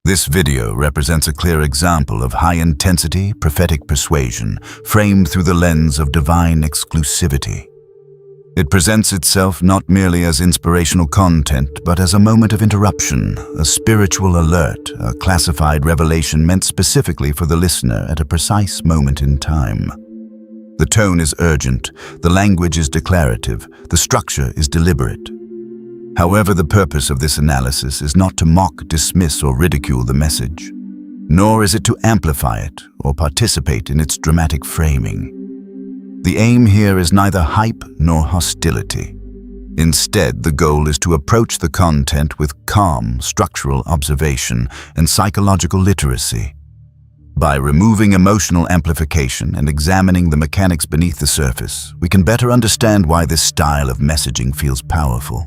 This video represents a clear example of high-intensity prophetic persuasion framed through the lens of divine exclusivity. It presents itself not merely as inspirational content, but as a moment of interruption, a spiritual alert, a classified revelation meant specifically for the listener at a precise moment in time. The tone is urgent, the language is declarative, the structure is deliberate. However, the purpose of this analysis is not to mock, dismiss, or ridicule the message, nor is it to amplify it or participate in its dramatic framing. The aim here is neither hype nor hostility. Instead, the goal is to approach the content with calm, structural observation and psychological literacy. By removing emotional amplification and examining the mechanics beneath the surface, we can better understand why this style of messaging feels powerful,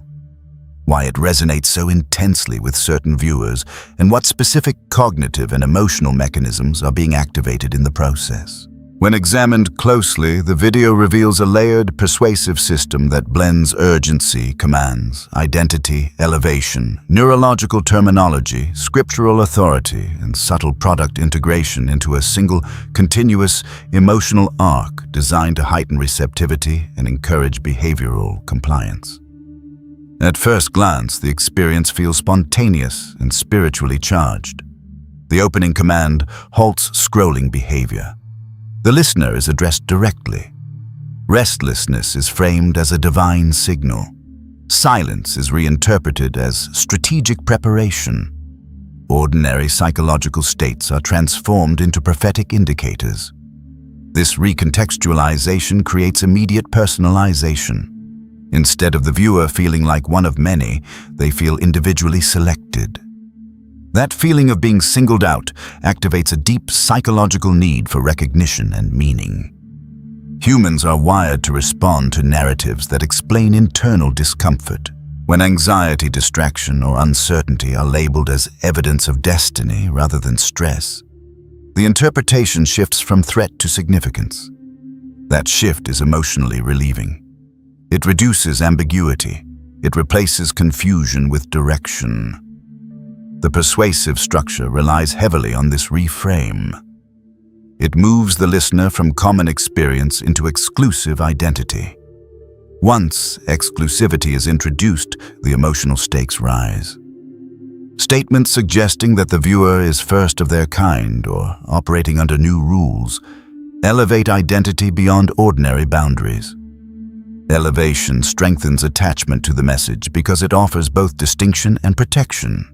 why it resonates so intensely with certain viewers, and what specific cognitive and emotional mechanisms are being activated in the process. When examined closely, the video reveals a layered, persuasive system that blends urgency, commands, identity, elevation, neurological terminology, scriptural authority, and subtle product integration into a single, continuous, emotional arc designed to heighten receptivity and encourage behavioral compliance. At first glance, the experience feels spontaneous and spiritually charged. The opening command halts scrolling behavior. The listener is addressed directly. Restlessness is framed as a divine signal. Silence is reinterpreted as strategic preparation. Ordinary psychological states are transformed into prophetic indicators. This recontextualization creates immediate personalization. Instead of the viewer feeling like one of many, they feel individually selected. That feeling of being singled out activates a deep psychological need for recognition and meaning. Humans are wired to respond to narratives that explain internal discomfort. When anxiety, distraction, or uncertainty are labeled as evidence of destiny rather than stress, the interpretation shifts from threat to significance. That shift is emotionally relieving. It reduces ambiguity. It replaces confusion with direction. The persuasive structure relies heavily on this reframe. It moves the listener from common experience into exclusive identity. Once exclusivity is introduced, the emotional stakes rise. Statements suggesting that the viewer is first of their kind or operating under new rules elevate identity beyond ordinary boundaries. Elevation strengthens attachment to the message because it offers both distinction and protection.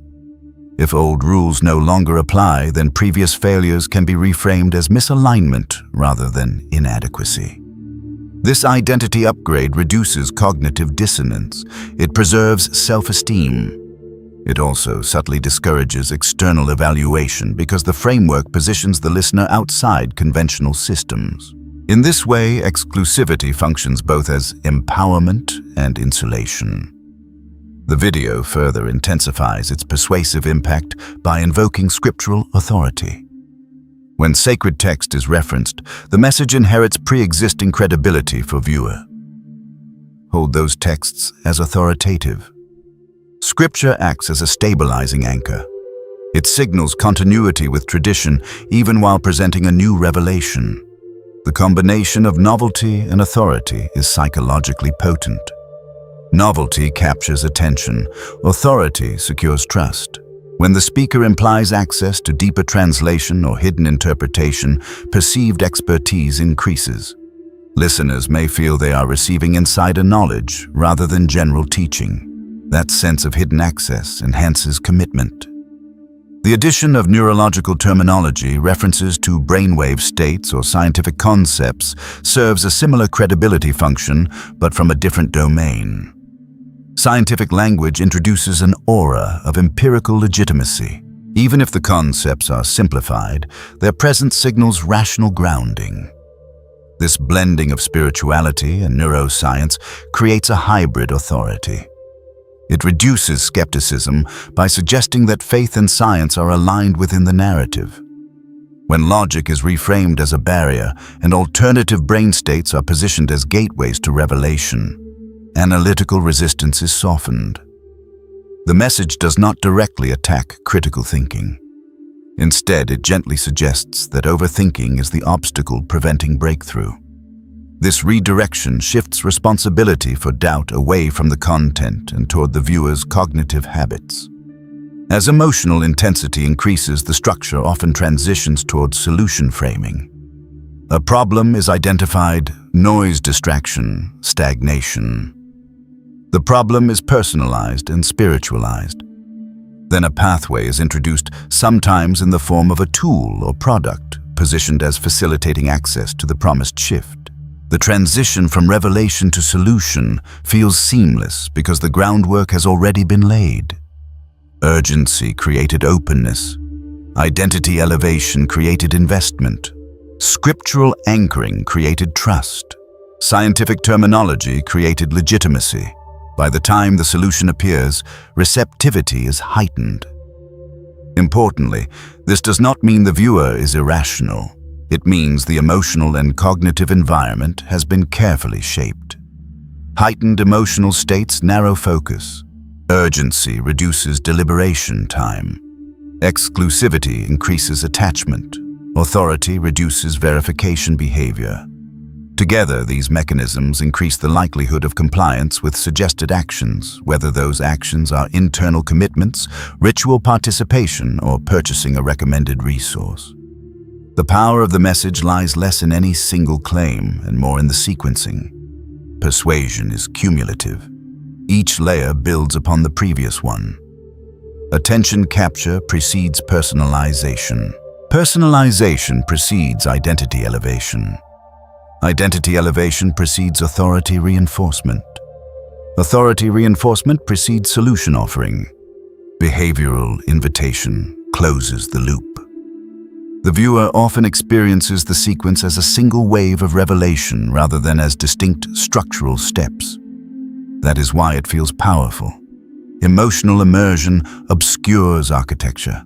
If old rules no longer apply, then previous failures can be reframed as misalignment rather than inadequacy. This identity upgrade reduces cognitive dissonance. It preserves self-esteem. It also subtly discourages external evaluation because the framework positions the listener outside conventional systems. In this way, exclusivity functions both as empowerment and insulation. The video further intensifies its persuasive impact by invoking scriptural authority. When sacred text is referenced, the message inherits pre-existing credibility for viewer. Hold those texts as authoritative. Scripture acts as a stabilizing anchor. It signals continuity with tradition even while presenting a new revelation. The combination of novelty and authority is psychologically potent. Novelty captures attention. Authority secures trust. When the speaker implies access to deeper translation or hidden interpretation, perceived expertise increases. Listeners may feel they are receiving insider knowledge rather than general teaching. That sense of hidden access enhances commitment. The addition of neurological terminology, references to brainwave states or scientific concepts, serves a similar credibility function, but from a different domain. Scientific language introduces an aura of empirical legitimacy. Even if the concepts are simplified, their presence signals rational grounding. This blending of spirituality and neuroscience creates a hybrid authority. It reduces skepticism by suggesting that faith and science are aligned within the narrative. When logic is reframed as a barrier and alternative brain states are positioned as gateways to revelation, analytical resistance is softened. The message does not directly attack critical thinking. Instead, it gently suggests that overthinking is the obstacle preventing breakthrough. This redirection shifts responsibility for doubt away from the content and toward the viewer's cognitive habits. As emotional intensity increases, the structure often transitions towards solution framing. A problem is identified, noise distraction, stagnation. The problem is personalized and spiritualized. Then a pathway is introduced, sometimes in the form of a tool or product, positioned as facilitating access to the promised shift. The transition from revelation to solution feels seamless because the groundwork has already been laid. Urgency created openness. Identity elevation created investment. Scriptural anchoring created trust. Scientific terminology created legitimacy. By the time the solution appears, receptivity is heightened. Importantly, this does not mean the viewer is irrational. It means the emotional and cognitive environment has been carefully shaped. Heightened emotional states narrow focus. Urgency reduces deliberation time. Exclusivity increases attachment. Authority reduces verification behavior. Together, these mechanisms increase the likelihood of compliance with suggested actions, whether those actions are internal commitments, ritual participation, or purchasing a recommended resource. The power of the message lies less in any single claim and more in the sequencing. Persuasion is cumulative. Each layer builds upon the previous one. Attention capture precedes personalization. Personalization precedes identity elevation. Identity elevation precedes authority reinforcement. Authority reinforcement precedes solution offering. Behavioral invitation closes the loop. The viewer often experiences the sequence as a single wave of revelation rather than as distinct structural steps. That is why it feels powerful. Emotional immersion obscures architecture.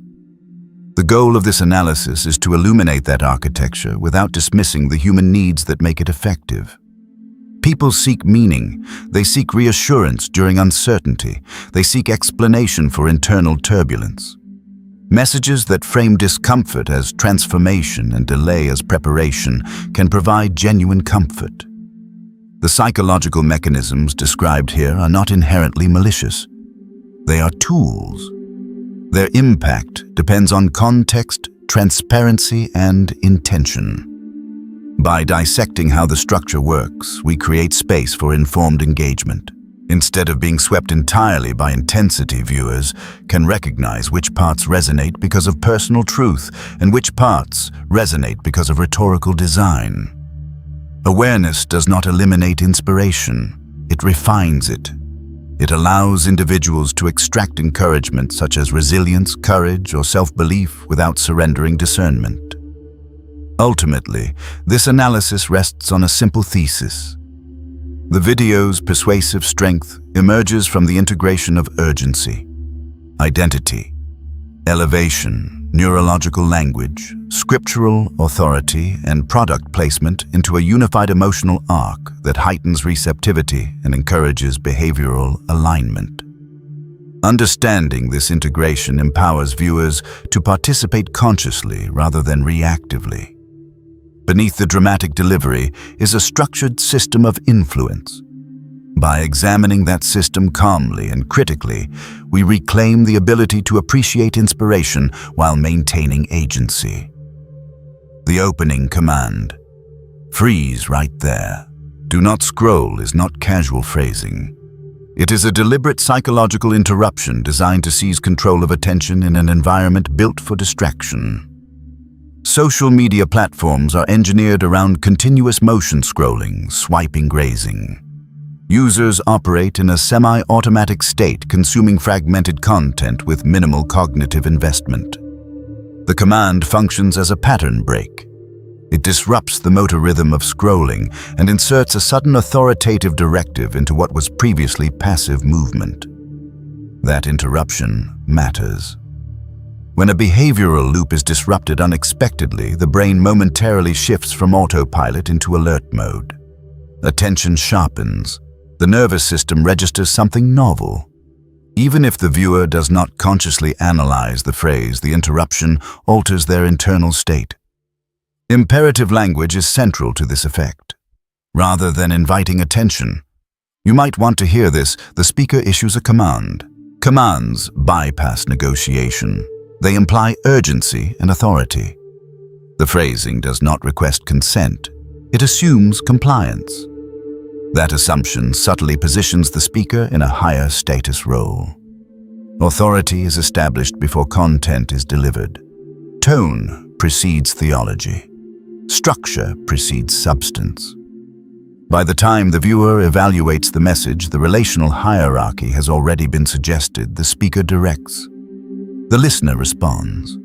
The goal of this analysis is to illuminate that architecture without dismissing the human needs that make it effective. People seek meaning. They seek reassurance during uncertainty. They seek explanation for internal turbulence. Messages that frame discomfort as transformation and delay as preparation can provide genuine comfort. The psychological mechanisms described here are not inherently malicious. They are tools. Their impact depends on context, transparency, and intention. By dissecting how the structure works, we create space for informed engagement. Instead of being swept entirely by intensity, viewers can recognize which parts resonate because of personal truth and which parts resonate because of rhetorical design. Awareness does not eliminate inspiration, it refines it. It allows individuals to extract encouragement such as resilience, courage, or self-belief without surrendering discernment. Ultimately, this analysis rests on a simple thesis. The video's persuasive strength emerges from the integration of urgency, identity, elevation, neurological language, scriptural authority, and product placement into a unified emotional arc that heightens receptivity and encourages behavioral alignment. Understanding this integration empowers viewers to participate consciously rather than reactively. Beneath the dramatic delivery is a structured system of influence. By examining that system calmly and critically, we reclaim the ability to appreciate inspiration while maintaining agency. The opening command, "Freeze right there. Do not scroll," is not casual phrasing. It is a deliberate psychological interruption designed to seize control of attention in an environment built for distraction. Social media platforms are engineered around continuous motion scrolling, swiping, grazing. Users operate in a semi-automatic state, consuming fragmented content with minimal cognitive investment. The command functions as a pattern break. It disrupts the motor rhythm of scrolling and inserts a sudden authoritative directive into what was previously passive movement. That interruption matters. When a behavioral loop is disrupted unexpectedly, the brain momentarily shifts from autopilot into alert mode. Attention sharpens. The nervous system registers something novel. Even if the viewer does not consciously analyze the phrase, the interruption alters their internal state. Imperative language is central to this effect. Rather than inviting attention, you might want to hear this, the speaker issues a command. Commands bypass negotiation. They imply urgency and authority. The phrasing does not request consent. It assumes compliance. That assumption subtly positions the speaker in a higher status role. Authority is established before content is delivered. Tone precedes theology. Structure precedes substance. By the time the viewer evaluates the message, the relational hierarchy has already been suggested. The speaker directs. The listener responds.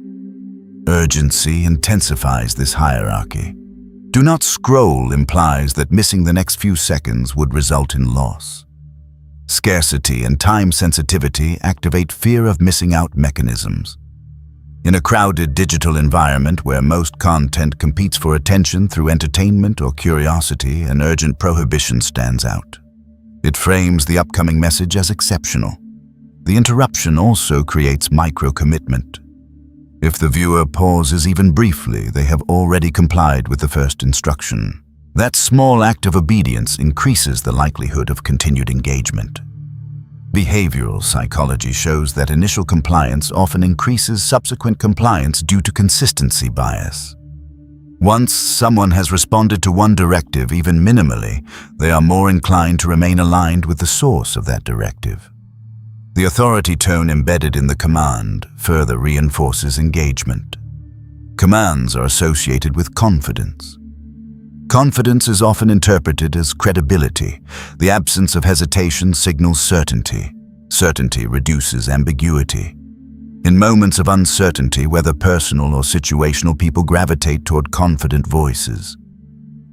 Urgency intensifies this hierarchy. Do not scroll implies that missing the next few seconds would result in loss. Scarcity and time sensitivity activate fear of missing out mechanisms. In a crowded digital environment where most content competes for attention through entertainment or curiosity, an urgent prohibition stands out. It frames the upcoming message as exceptional. The interruption also creates micro-commitment. If the viewer pauses even briefly, they have already complied with the first instruction. That small act of obedience increases the likelihood of continued engagement. Behavioral psychology shows that initial compliance often increases subsequent compliance due to consistency bias. Once someone has responded to one directive, even minimally, they are more inclined to remain aligned with the source of that directive. The authority tone embedded in the command further reinforces engagement. Commands are associated with confidence. Confidence is often interpreted as credibility. The absence of hesitation signals certainty. Certainty reduces ambiguity. In moments of uncertainty, whether personal or situational, people gravitate toward confident voices.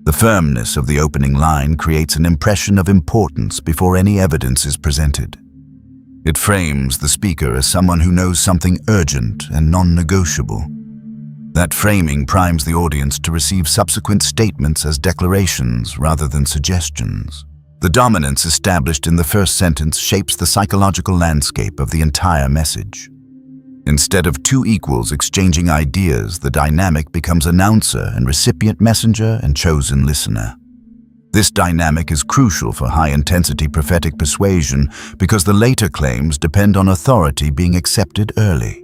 The firmness of the opening line creates an impression of importance before any evidence is presented. It frames the speaker as someone who knows something urgent and non-negotiable. That framing primes the audience to receive subsequent statements as declarations rather than suggestions. The dominance established in the first sentence shapes the psychological landscape of the entire message. Instead of two equals exchanging ideas, the dynamic becomes announcer and recipient, messenger and chosen listener. This dynamic is crucial for high-intensity prophetic persuasion because the later claims depend on authority being accepted early.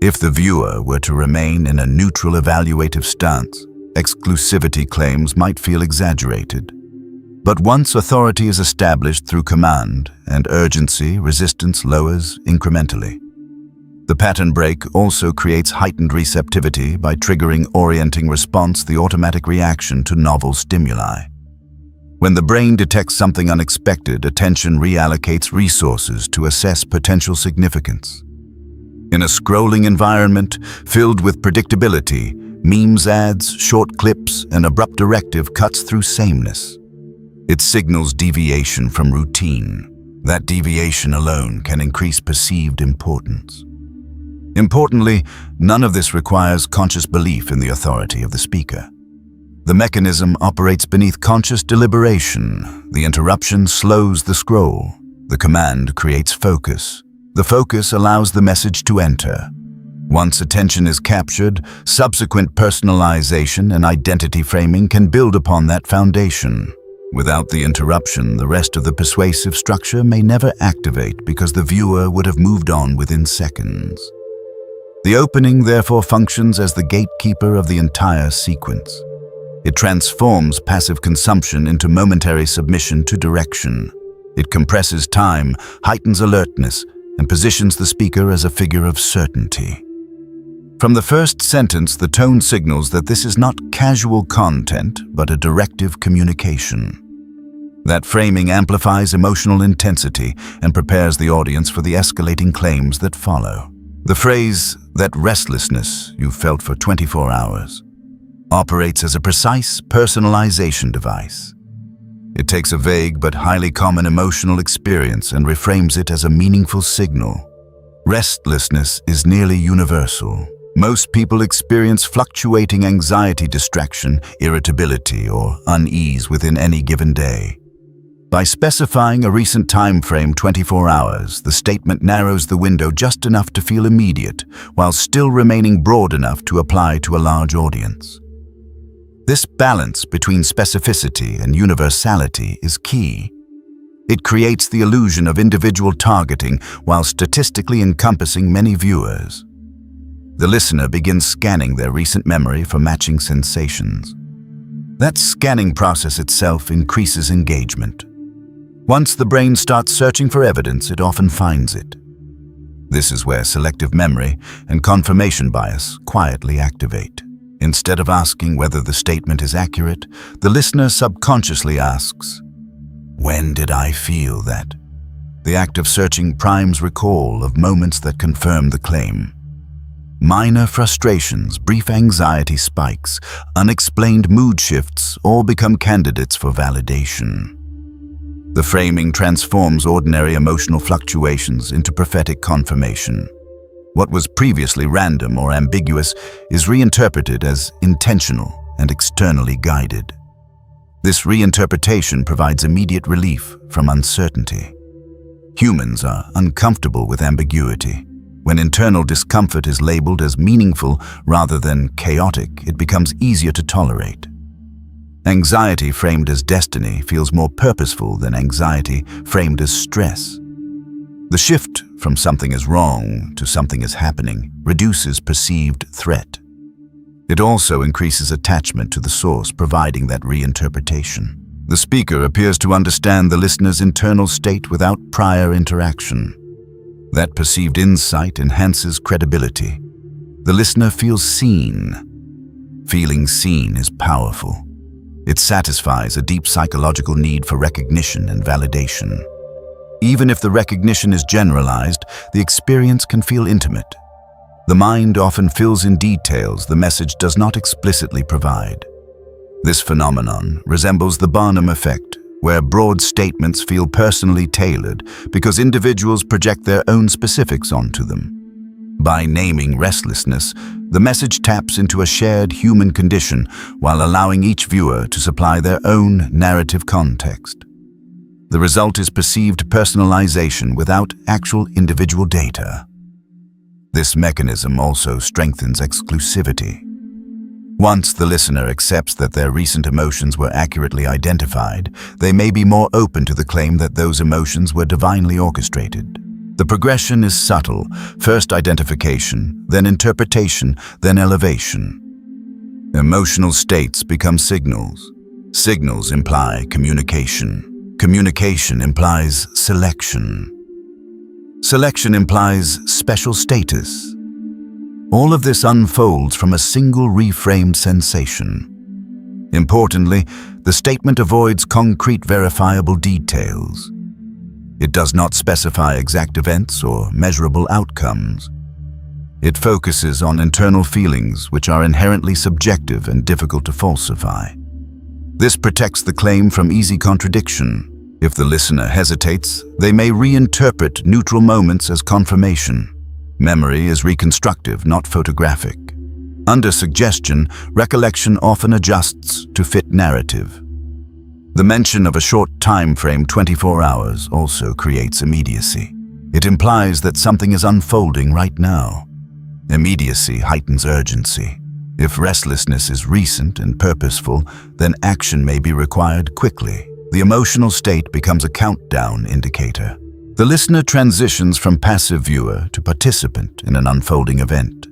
If the viewer were to remain in a neutral evaluative stance, exclusivity claims might feel exaggerated. But once authority is established through command and urgency, resistance lowers incrementally. The pattern break also creates heightened receptivity by triggering orienting response, the automatic reaction to novel stimuli. When the brain detects something unexpected, attention reallocates resources to assess potential significance. In a scrolling environment filled with predictability, memes, ads, short clips, and abrupt directive cuts through sameness. It signals deviation from routine. That deviation alone can increase perceived importance. Importantly, none of this requires conscious belief in the authority of the speaker. The mechanism operates beneath conscious deliberation. The interruption slows the scroll. The command creates focus. The focus allows the message to enter. Once attention is captured, subsequent personalization and identity framing can build upon that foundation. Without the interruption, the rest of the persuasive structure may never activate because the viewer would have moved on within seconds. The opening therefore functions as the gatekeeper of the entire sequence. It transforms passive consumption into momentary submission to direction. It compresses time, heightens alertness, and positions the speaker as a figure of certainty. From the first sentence, the tone signals that this is not casual content, but a directive communication. That framing amplifies emotional intensity and prepares the audience for the escalating claims that follow. The phrase, "that restlessness you felt for 24 hours," operates as a precise personalization device. It takes a vague but highly common emotional experience and reframes it as a meaningful signal. Restlessness is nearly universal. Most people experience fluctuating anxiety, distraction, irritability, or unease within any given day. By specifying a recent time frame, 24 hours, the statement narrows the window just enough to feel immediate, while still remaining broad enough to apply to a large audience. This balance between specificity and universality is key. It creates the illusion of individual targeting while statistically encompassing many viewers. The listener begins scanning their recent memory for matching sensations. That scanning process itself increases engagement. Once the brain starts searching for evidence, it often finds it. This is where selective memory and confirmation bias quietly activate. Instead of asking whether the statement is accurate, the listener subconsciously asks, "When did I feel that?" The act of searching primes recall of moments that confirm the claim. Minor frustrations, brief anxiety spikes, unexplained mood shifts all become candidates for validation. The framing transforms ordinary emotional fluctuations into prophetic confirmation. What was previously random or ambiguous is reinterpreted as intentional and externally guided. This reinterpretation provides immediate relief from uncertainty. Humans are uncomfortable with ambiguity. When internal discomfort is labeled as meaningful rather than chaotic, it becomes easier to tolerate. Anxiety framed as destiny feels more purposeful than anxiety framed as stress. The shift from something is wrong to something is happening reduces perceived threat. It also increases attachment to the source, providing that reinterpretation. The speaker appears to understand the listener's internal state without prior interaction. That perceived insight enhances credibility. The listener feels seen. Feeling seen is powerful. It satisfies a deep psychological need for recognition and validation. Even if the recognition is generalized, the experience can feel intimate. The mind often fills in details the message does not explicitly provide. This phenomenon resembles the Barnum Effect, where broad statements feel personally tailored because individuals project their own specifics onto them. By naming restlessness, the message taps into a shared human condition while allowing each viewer to supply their own narrative context. The result is perceived personalization without actual individual data. This mechanism also strengthens exclusivity. Once the listener accepts that their recent emotions were accurately identified, they may be more open to the claim that those emotions were divinely orchestrated. The progression is subtle: first identification, then interpretation, then elevation. Emotional states become signals. Signals imply communication. Communication implies selection. Selection implies special status. All of this unfolds from a single reframed sensation. Importantly, the statement avoids concrete verifiable details. It does not specify exact events or measurable outcomes. It focuses on internal feelings which are inherently subjective and difficult to falsify. This protects the claim from easy contradiction. If the listener hesitates, they may reinterpret neutral moments as confirmation. Memory is reconstructive, not photographic. Under suggestion, recollection often adjusts to fit narrative. The mention of a short time frame, 24 hours, also creates immediacy. It implies that something is unfolding right now. Immediacy heightens urgency. If restlessness is recent and purposeful, then action may be required quickly. The emotional state becomes a countdown indicator. The listener transitions from passive viewer to participant in an unfolding event.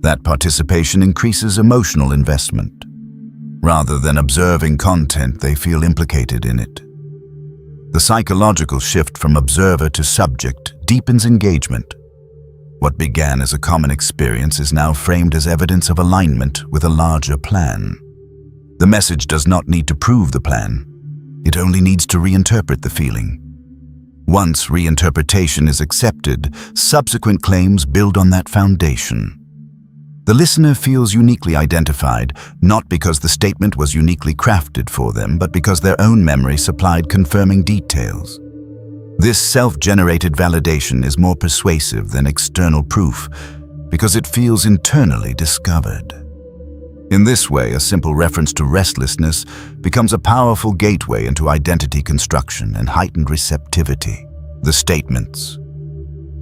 That participation increases emotional investment. Rather than observing content, they feel implicated in it. The psychological shift from observer to subject deepens engagement. What began as a common experience is now framed as evidence of alignment with a larger plan. The message does not need to prove the plan. It only needs to reinterpret the feeling. Once reinterpretation is accepted, subsequent claims build on that foundation. The listener feels uniquely identified, not because the statement was uniquely crafted for them, but because their own memory supplied confirming details. This self-generated validation is more persuasive than external proof because it feels internally discovered. In this way, a simple reference to restlessness becomes a powerful gateway into identity construction and heightened receptivity. The statements: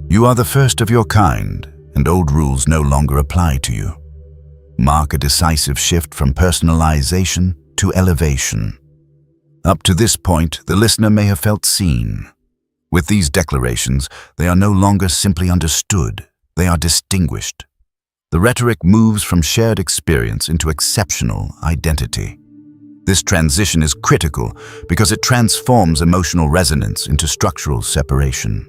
"You are the first of your kind, and old rules no longer apply to you," mark a decisive shift from personalization to elevation. Up to this point, the listener may have felt seen. With these declarations, they are no longer simply understood, they are distinguished. The rhetoric moves from shared experience into exceptional identity. This transition is critical because it transforms emotional resonance into structural separation.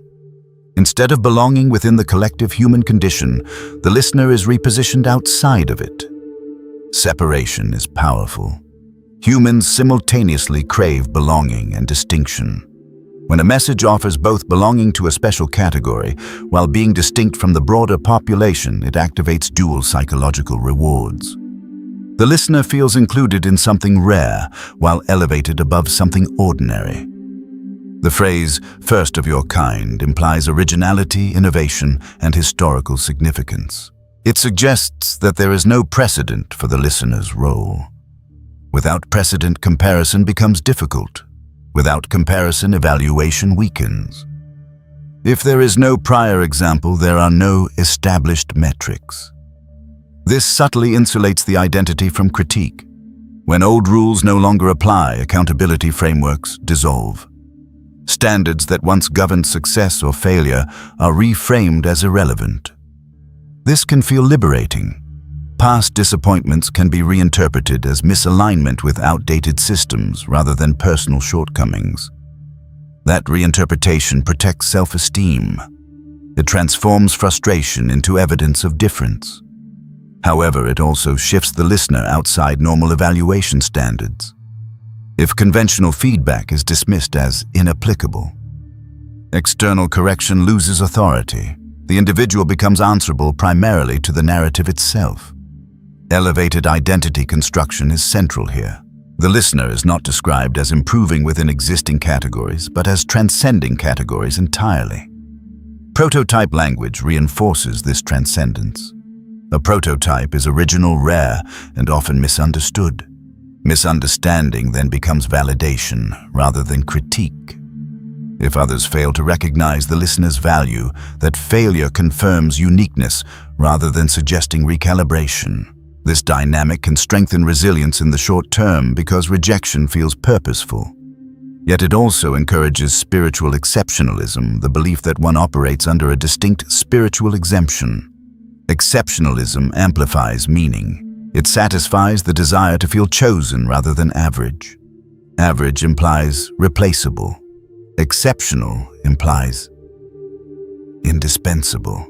Instead of belonging within the collective human condition, the listener is repositioned outside of it. Separation is powerful. Humans simultaneously crave belonging and distinction. When a message offers both belonging to a special category while being distinct from the broader population, it activates dual psychological rewards. The listener feels included in something rare while elevated above something ordinary. The phrase, "first of your kind," implies originality, innovation, and historical significance. It suggests that there is no precedent for the listener's role. Without precedent, comparison becomes difficult. Without comparison, evaluation weakens. If there is no prior example, there are no established metrics. This subtly insulates the identity from critique. When old rules no longer apply, accountability frameworks dissolve. Standards that once governed success or failure are reframed as irrelevant. This can feel liberating. Past disappointments can be reinterpreted as misalignment with outdated systems rather than personal shortcomings. That reinterpretation protects self-esteem. It transforms frustration into evidence of difference. However, it also shifts the listener outside normal evaluation standards. If conventional feedback is dismissed as inapplicable, external correction loses authority. The individual becomes answerable primarily to the narrative itself. Elevated identity construction is central here. The listener is not described as improving within existing categories, but as transcending categories entirely. Prototype language reinforces this transcendence. A prototype is original, rare, and often misunderstood. Misunderstanding then becomes validation rather than critique. If others fail to recognize the listener's value, that failure confirms uniqueness rather than suggesting recalibration. This dynamic can strengthen resilience in the short term because rejection feels purposeful. Yet it also encourages spiritual exceptionalism, the belief that one operates under a distinct spiritual exemption. Exceptionalism amplifies meaning. It satisfies the desire to feel chosen rather than average. Average implies replaceable. Exceptional implies indispensable.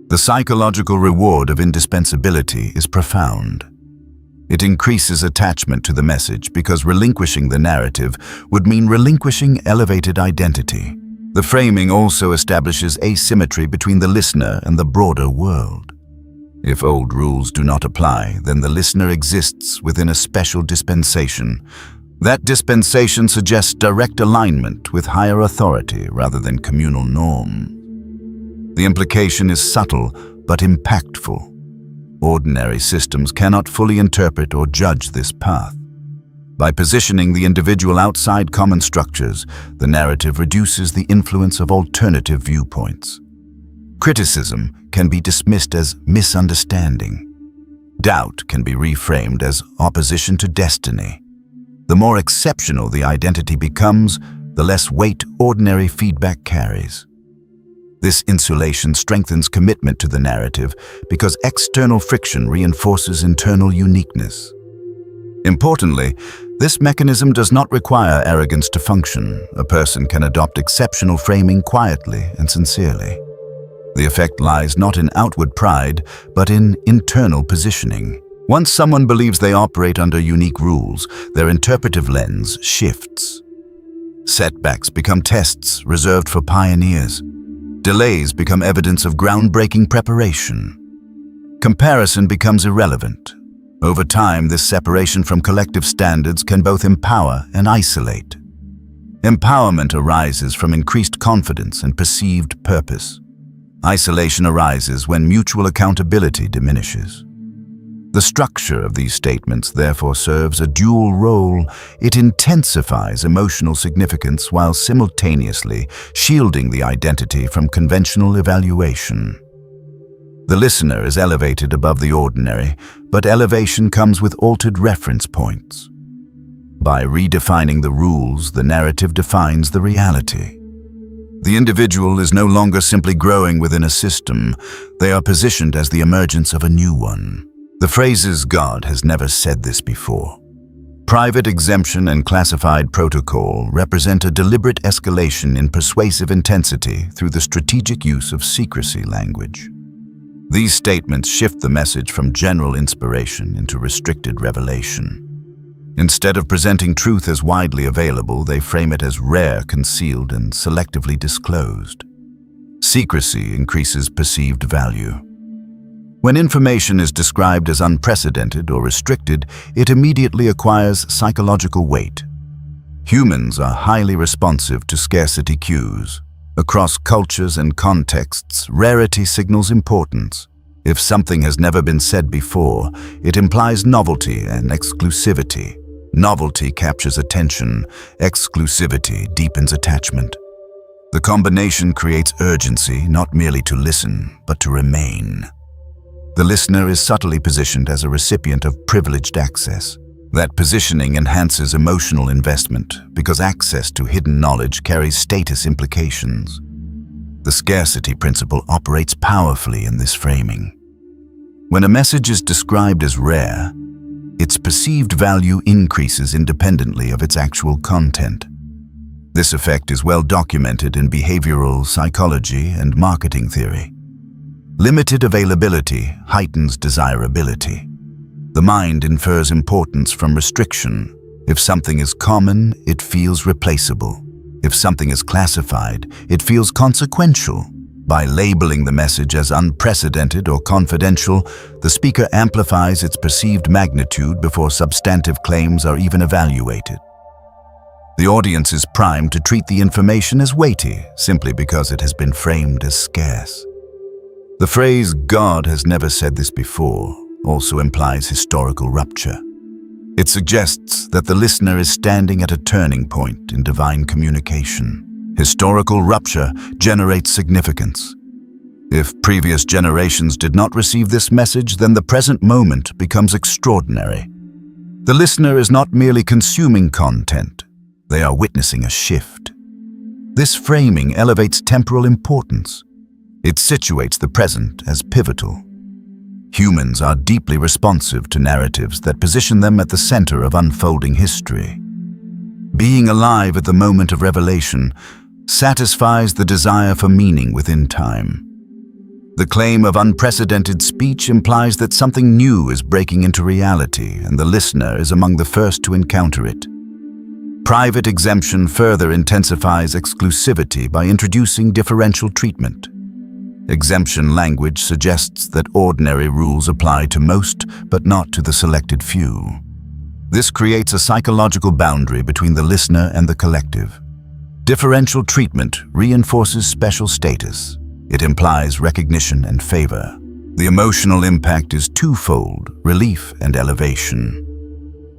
The psychological reward of indispensability is profound. It increases attachment to the message because relinquishing the narrative would mean relinquishing elevated identity. The framing also establishes asymmetry between the listener and the broader world. If old rules do not apply, then the listener exists within a special dispensation. That dispensation suggests direct alignment with higher authority rather than communal norm. The implication is subtle but impactful. Ordinary systems cannot fully interpret or judge this path. By positioning the individual outside common structures, the narrative reduces the influence of alternative viewpoints. Criticism can be dismissed as misunderstanding. Doubt can be reframed as opposition to destiny. The more exceptional the identity becomes, the less weight ordinary feedback carries. This insulation strengthens commitment to the narrative because external friction reinforces internal uniqueness. Importantly, this mechanism does not require arrogance to function. A person can adopt exceptional framing quietly and sincerely. The effect lies not in outward pride, but in internal positioning. Once someone believes they operate under unique rules, their interpretive lens shifts. Setbacks become tests reserved for pioneers. Delays become evidence of groundbreaking preparation. Comparison becomes irrelevant. Over time, this separation from collective standards can both empower and isolate. Empowerment arises from increased confidence and perceived purpose. Isolation arises when mutual accountability diminishes. The structure of these statements therefore serves a dual role. It intensifies emotional significance while simultaneously shielding the identity from conventional evaluation. The listener is elevated above the ordinary, but elevation comes with altered reference points. By redefining the rules, the narrative defines the reality. The individual is no longer simply growing within a system. They are positioned as the emergence of a new one. The phrases "God has never said this before," private exemption and classified protocol represent a deliberate escalation in persuasive intensity through the strategic use of secrecy language. These statements shift the message from general inspiration into restricted revelation. Instead of presenting truth as widely available, they frame it as rare, concealed, and selectively disclosed. Secrecy increases perceived value. When information is described as unprecedented or restricted, it immediately acquires psychological weight. Humans are highly responsive to scarcity cues. Across cultures and contexts, rarity signals importance. If something has never been said before, it implies novelty and exclusivity. Novelty captures attention, exclusivity deepens attachment. The combination creates urgency, not merely to listen, but to remain. The listener is subtly positioned as a recipient of privileged access. That positioning enhances emotional investment because access to hidden knowledge carries status implications. The scarcity principle operates powerfully in this framing. When a message is described as rare, its perceived value increases independently of its actual content. This effect is well documented in behavioral psychology and marketing theory. Limited availability heightens desirability. The mind infers importance from restriction. If something is common, it feels replaceable. If something is classified, it feels consequential. By labeling the message as unprecedented or confidential, the speaker amplifies its perceived magnitude before substantive claims are even evaluated. The audience is primed to treat the information as weighty simply because it has been framed as scarce. The phrase "God has never said this before" also implies historical rupture. It suggests that the listener is standing at a turning point in divine communication. Historical rupture generates significance. If previous generations did not receive this message, then the present moment becomes extraordinary. The listener is not merely consuming content, they are witnessing a shift. This framing elevates temporal importance. It situates the present as pivotal. Humans are deeply responsive to narratives that position them at the center of unfolding history. Being alive at the moment of revelation satisfies the desire for meaning within time. The claim of unprecedented speech implies that something new is breaking into reality, and the listener is among the first to encounter it. Private exemption further intensifies exclusivity by introducing differential treatment. Exemption language suggests that ordinary rules apply to most, but not to the selected few. This creates a psychological boundary between the listener and the collective. Differential treatment reinforces special status. It implies recognition and favor. The emotional impact is twofold: relief and elevation.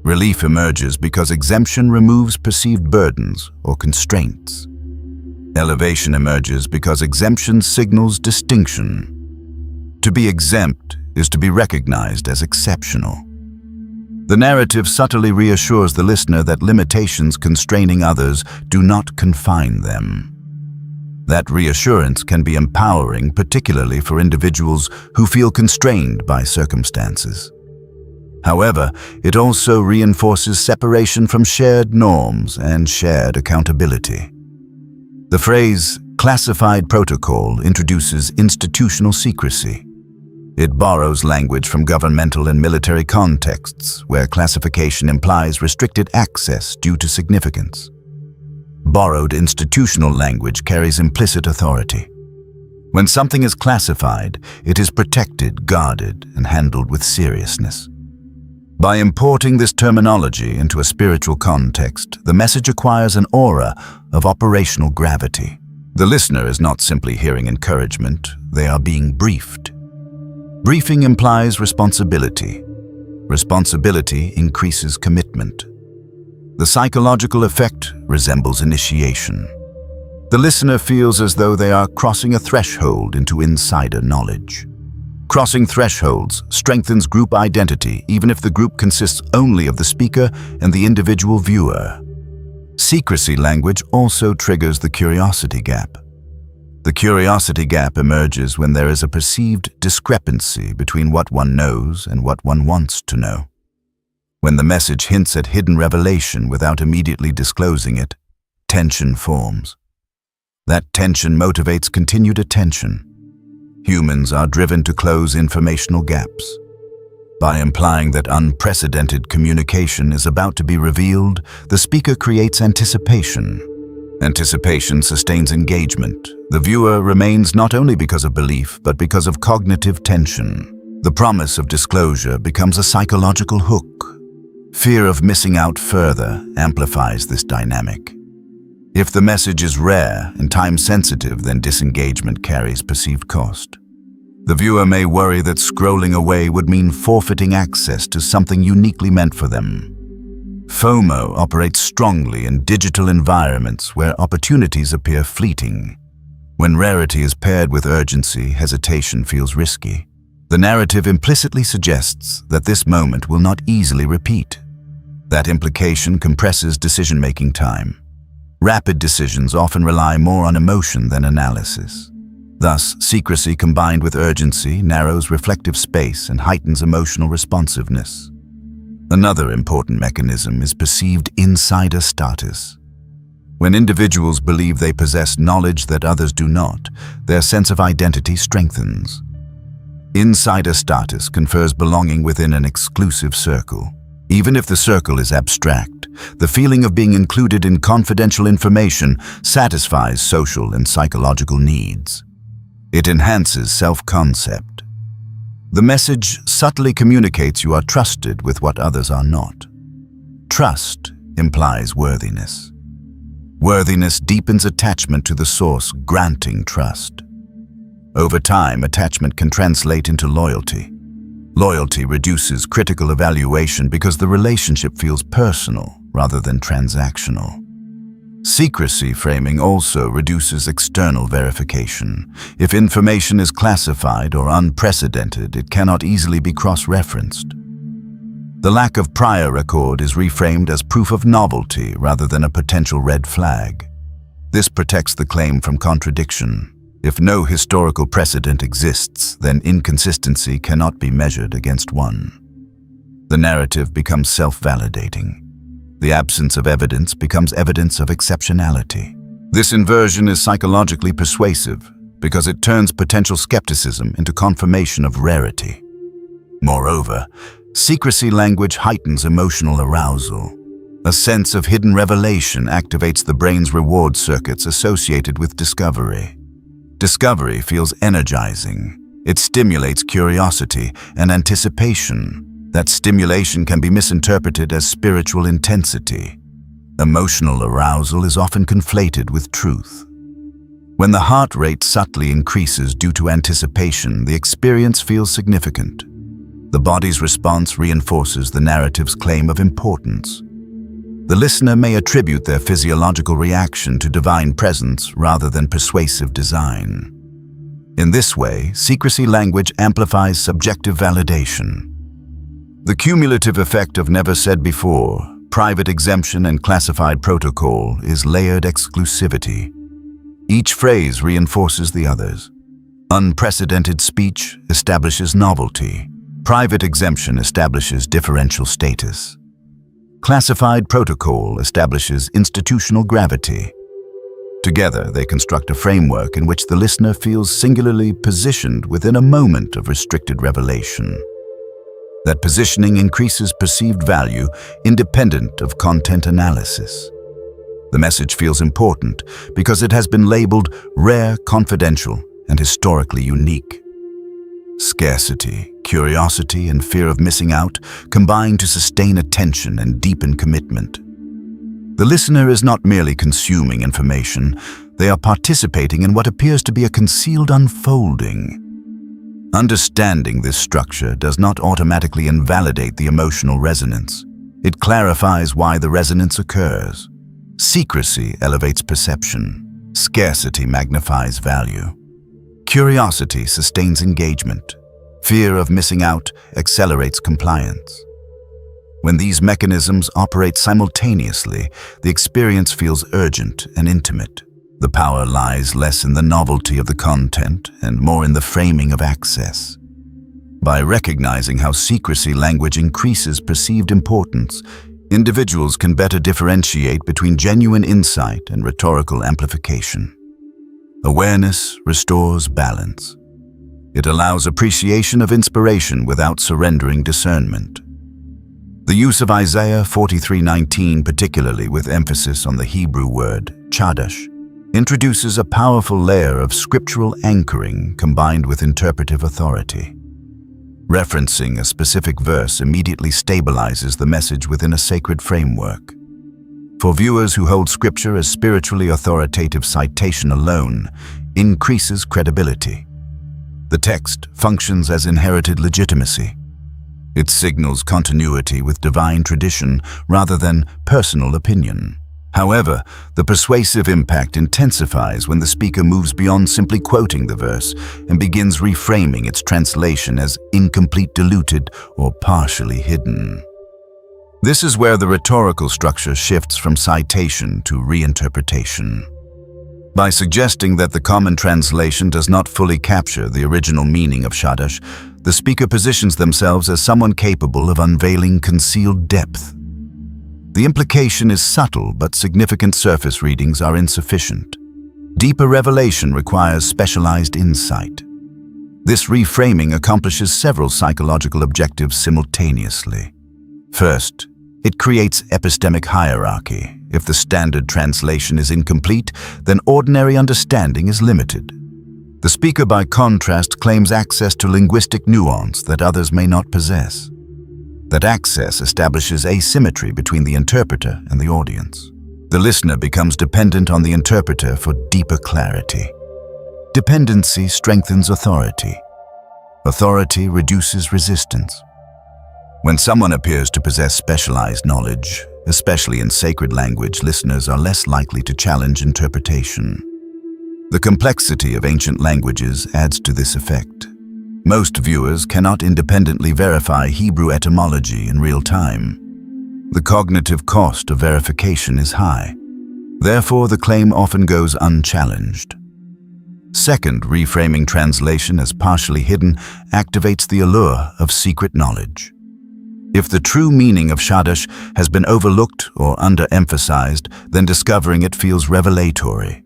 Relief emerges because exemption removes perceived burdens or constraints. Elevation emerges because exemption signals distinction. To be exempt is to be recognized as exceptional. The narrative subtly reassures the listener that limitations constraining others do not confine them. That reassurance can be empowering, particularly for individuals who feel constrained by circumstances. However, it also reinforces separation from shared norms and shared accountability. The phrase "classified protocol" introduces institutional secrecy. It borrows language from governmental and military contexts, where classification implies restricted access due to significance. Borrowed institutional language carries implicit authority. When something is classified, it is protected, guarded, and handled with seriousness. By importing this terminology into a spiritual context, the message acquires an aura of operational gravity. The listener is not simply hearing encouragement, they are being briefed. Briefing implies responsibility. Responsibility increases commitment. The psychological effect resembles initiation. The listener feels as though they are crossing a threshold into insider knowledge. Crossing thresholds strengthens group identity even if the group consists only of the speaker and the individual viewer. Secrecy language also triggers the curiosity gap. The curiosity gap emerges when there is a perceived discrepancy between what one knows and what one wants to know. When the message hints at hidden revelation without immediately disclosing it, tension forms. That tension motivates continued attention. Humans are driven to close informational gaps. By implying that unprecedented communication is about to be revealed, the speaker creates anticipation. Anticipation sustains engagement. The viewer remains not only because of belief, but because of cognitive tension. The promise of disclosure becomes a psychological hook. Fear of missing out further amplifies this dynamic. If the message is rare and time-sensitive, then disengagement carries perceived cost. The viewer may worry that scrolling away would mean forfeiting access to something uniquely meant for them. FOMO operates strongly in digital environments where opportunities appear fleeting. When rarity is paired with urgency, hesitation feels risky. The narrative implicitly suggests that this moment will not easily repeat. That implication compresses decision-making time. Rapid decisions often rely more on emotion than analysis. Thus, secrecy combined with urgency narrows reflective space and heightens emotional responsiveness. Another important mechanism is perceived insider status. When individuals believe they possess knowledge that others do not, their sense of identity strengthens. Insider status confers belonging within an exclusive circle. Even if the circle is abstract, the feeling of being included in confidential information satisfies social and psychological needs. It enhances self-concept. The message subtly communicates you are trusted with what others are not. Trust implies worthiness. Worthiness deepens attachment to the source, granting trust. Over time, attachment can translate into loyalty. Loyalty reduces critical evaluation because the relationship feels personal rather than transactional. Secrecy framing also reduces external verification. If information is classified or unprecedented, it cannot easily be cross-referenced. The lack of prior record is reframed as proof of novelty rather than a potential red flag. This protects the claim from contradiction. If no historical precedent exists, then inconsistency cannot be measured against one. The narrative becomes self-validating. The absence of evidence becomes evidence of exceptionality. This inversion is psychologically persuasive because it turns potential skepticism into confirmation of rarity. Moreover, secrecy language heightens emotional arousal. A sense of hidden revelation activates the brain's reward circuits associated with discovery. Discovery feels energizing. It stimulates curiosity and anticipation. That stimulation can be misinterpreted as spiritual intensity. Emotional arousal is often conflated with truth. When the heart rate subtly increases due to anticipation, the experience feels significant. The body's response reinforces the narrative's claim of importance. The listener may attribute their physiological reaction to divine presence rather than persuasive design. In this way, secrecy language amplifies subjective validation. The cumulative effect of never said before, private exemption and classified protocol is layered exclusivity. Each phrase reinforces the others. Unprecedented speech establishes novelty. Private exemption establishes differential status. Classified protocol establishes institutional gravity. Together, they construct a framework in which the listener feels singularly positioned within a moment of restricted revelation. That positioning increases perceived value independent of content analysis. The message feels important because it has been labeled rare, confidential, and historically unique. Scarcity, curiosity, and fear of missing out combine to sustain attention and deepen commitment. The listener is not merely consuming information, they are participating in what appears to be a concealed unfolding. Understanding this structure does not automatically invalidate the emotional resonance. It clarifies why the resonance occurs. Secrecy elevates perception. Scarcity magnifies value. Curiosity sustains engagement. Fear of missing out accelerates compliance. When these mechanisms operate simultaneously, the experience feels urgent and intimate. The power lies less in the novelty of the content and more in the framing of access. By recognizing how secrecy language increases perceived importance, individuals can better differentiate between genuine insight and rhetorical amplification. Awareness restores balance. It allows appreciation of inspiration without surrendering discernment. The use of Isaiah 43:19, particularly with emphasis on the Hebrew word chadash, introduces a powerful layer of scriptural anchoring combined with interpretive authority. Referencing a specific verse immediately stabilizes the message within a sacred framework. For viewers who hold scripture as spiritually authoritative, citation alone increases credibility. The text functions as inherited legitimacy. It signals continuity with divine tradition rather than personal opinion. However, the persuasive impact intensifies when the speaker moves beyond simply quoting the verse and begins reframing its translation as incomplete, diluted, or partially hidden. This is where the rhetorical structure shifts from citation to reinterpretation. By suggesting that the common translation does not fully capture the original meaning of Shadash, the speaker positions themselves as someone capable of unveiling concealed depth. The implication is subtle, but significant surface readings are insufficient. Deeper revelation requires specialized insight. This reframing accomplishes several psychological objectives simultaneously. First, it creates epistemic hierarchy. If the standard translation is incomplete, then ordinary understanding is limited. The speaker, by contrast, claims access to linguistic nuance that others may not possess. That access establishes asymmetry between the interpreter and the audience. The listener becomes dependent on the interpreter for deeper clarity. Dependency strengthens authority. Authority reduces resistance. When someone appears to possess specialized knowledge, especially in sacred language, listeners are less likely to challenge interpretation. The complexity of ancient languages adds to this effect. Most viewers cannot independently verify Hebrew etymology in real time. The cognitive cost of verification is high. Therefore, the claim often goes unchallenged. Second, reframing translation as partially hidden activates the allure of secret knowledge. If the true meaning of Shadash has been overlooked or underemphasized, then discovering it feels revelatory.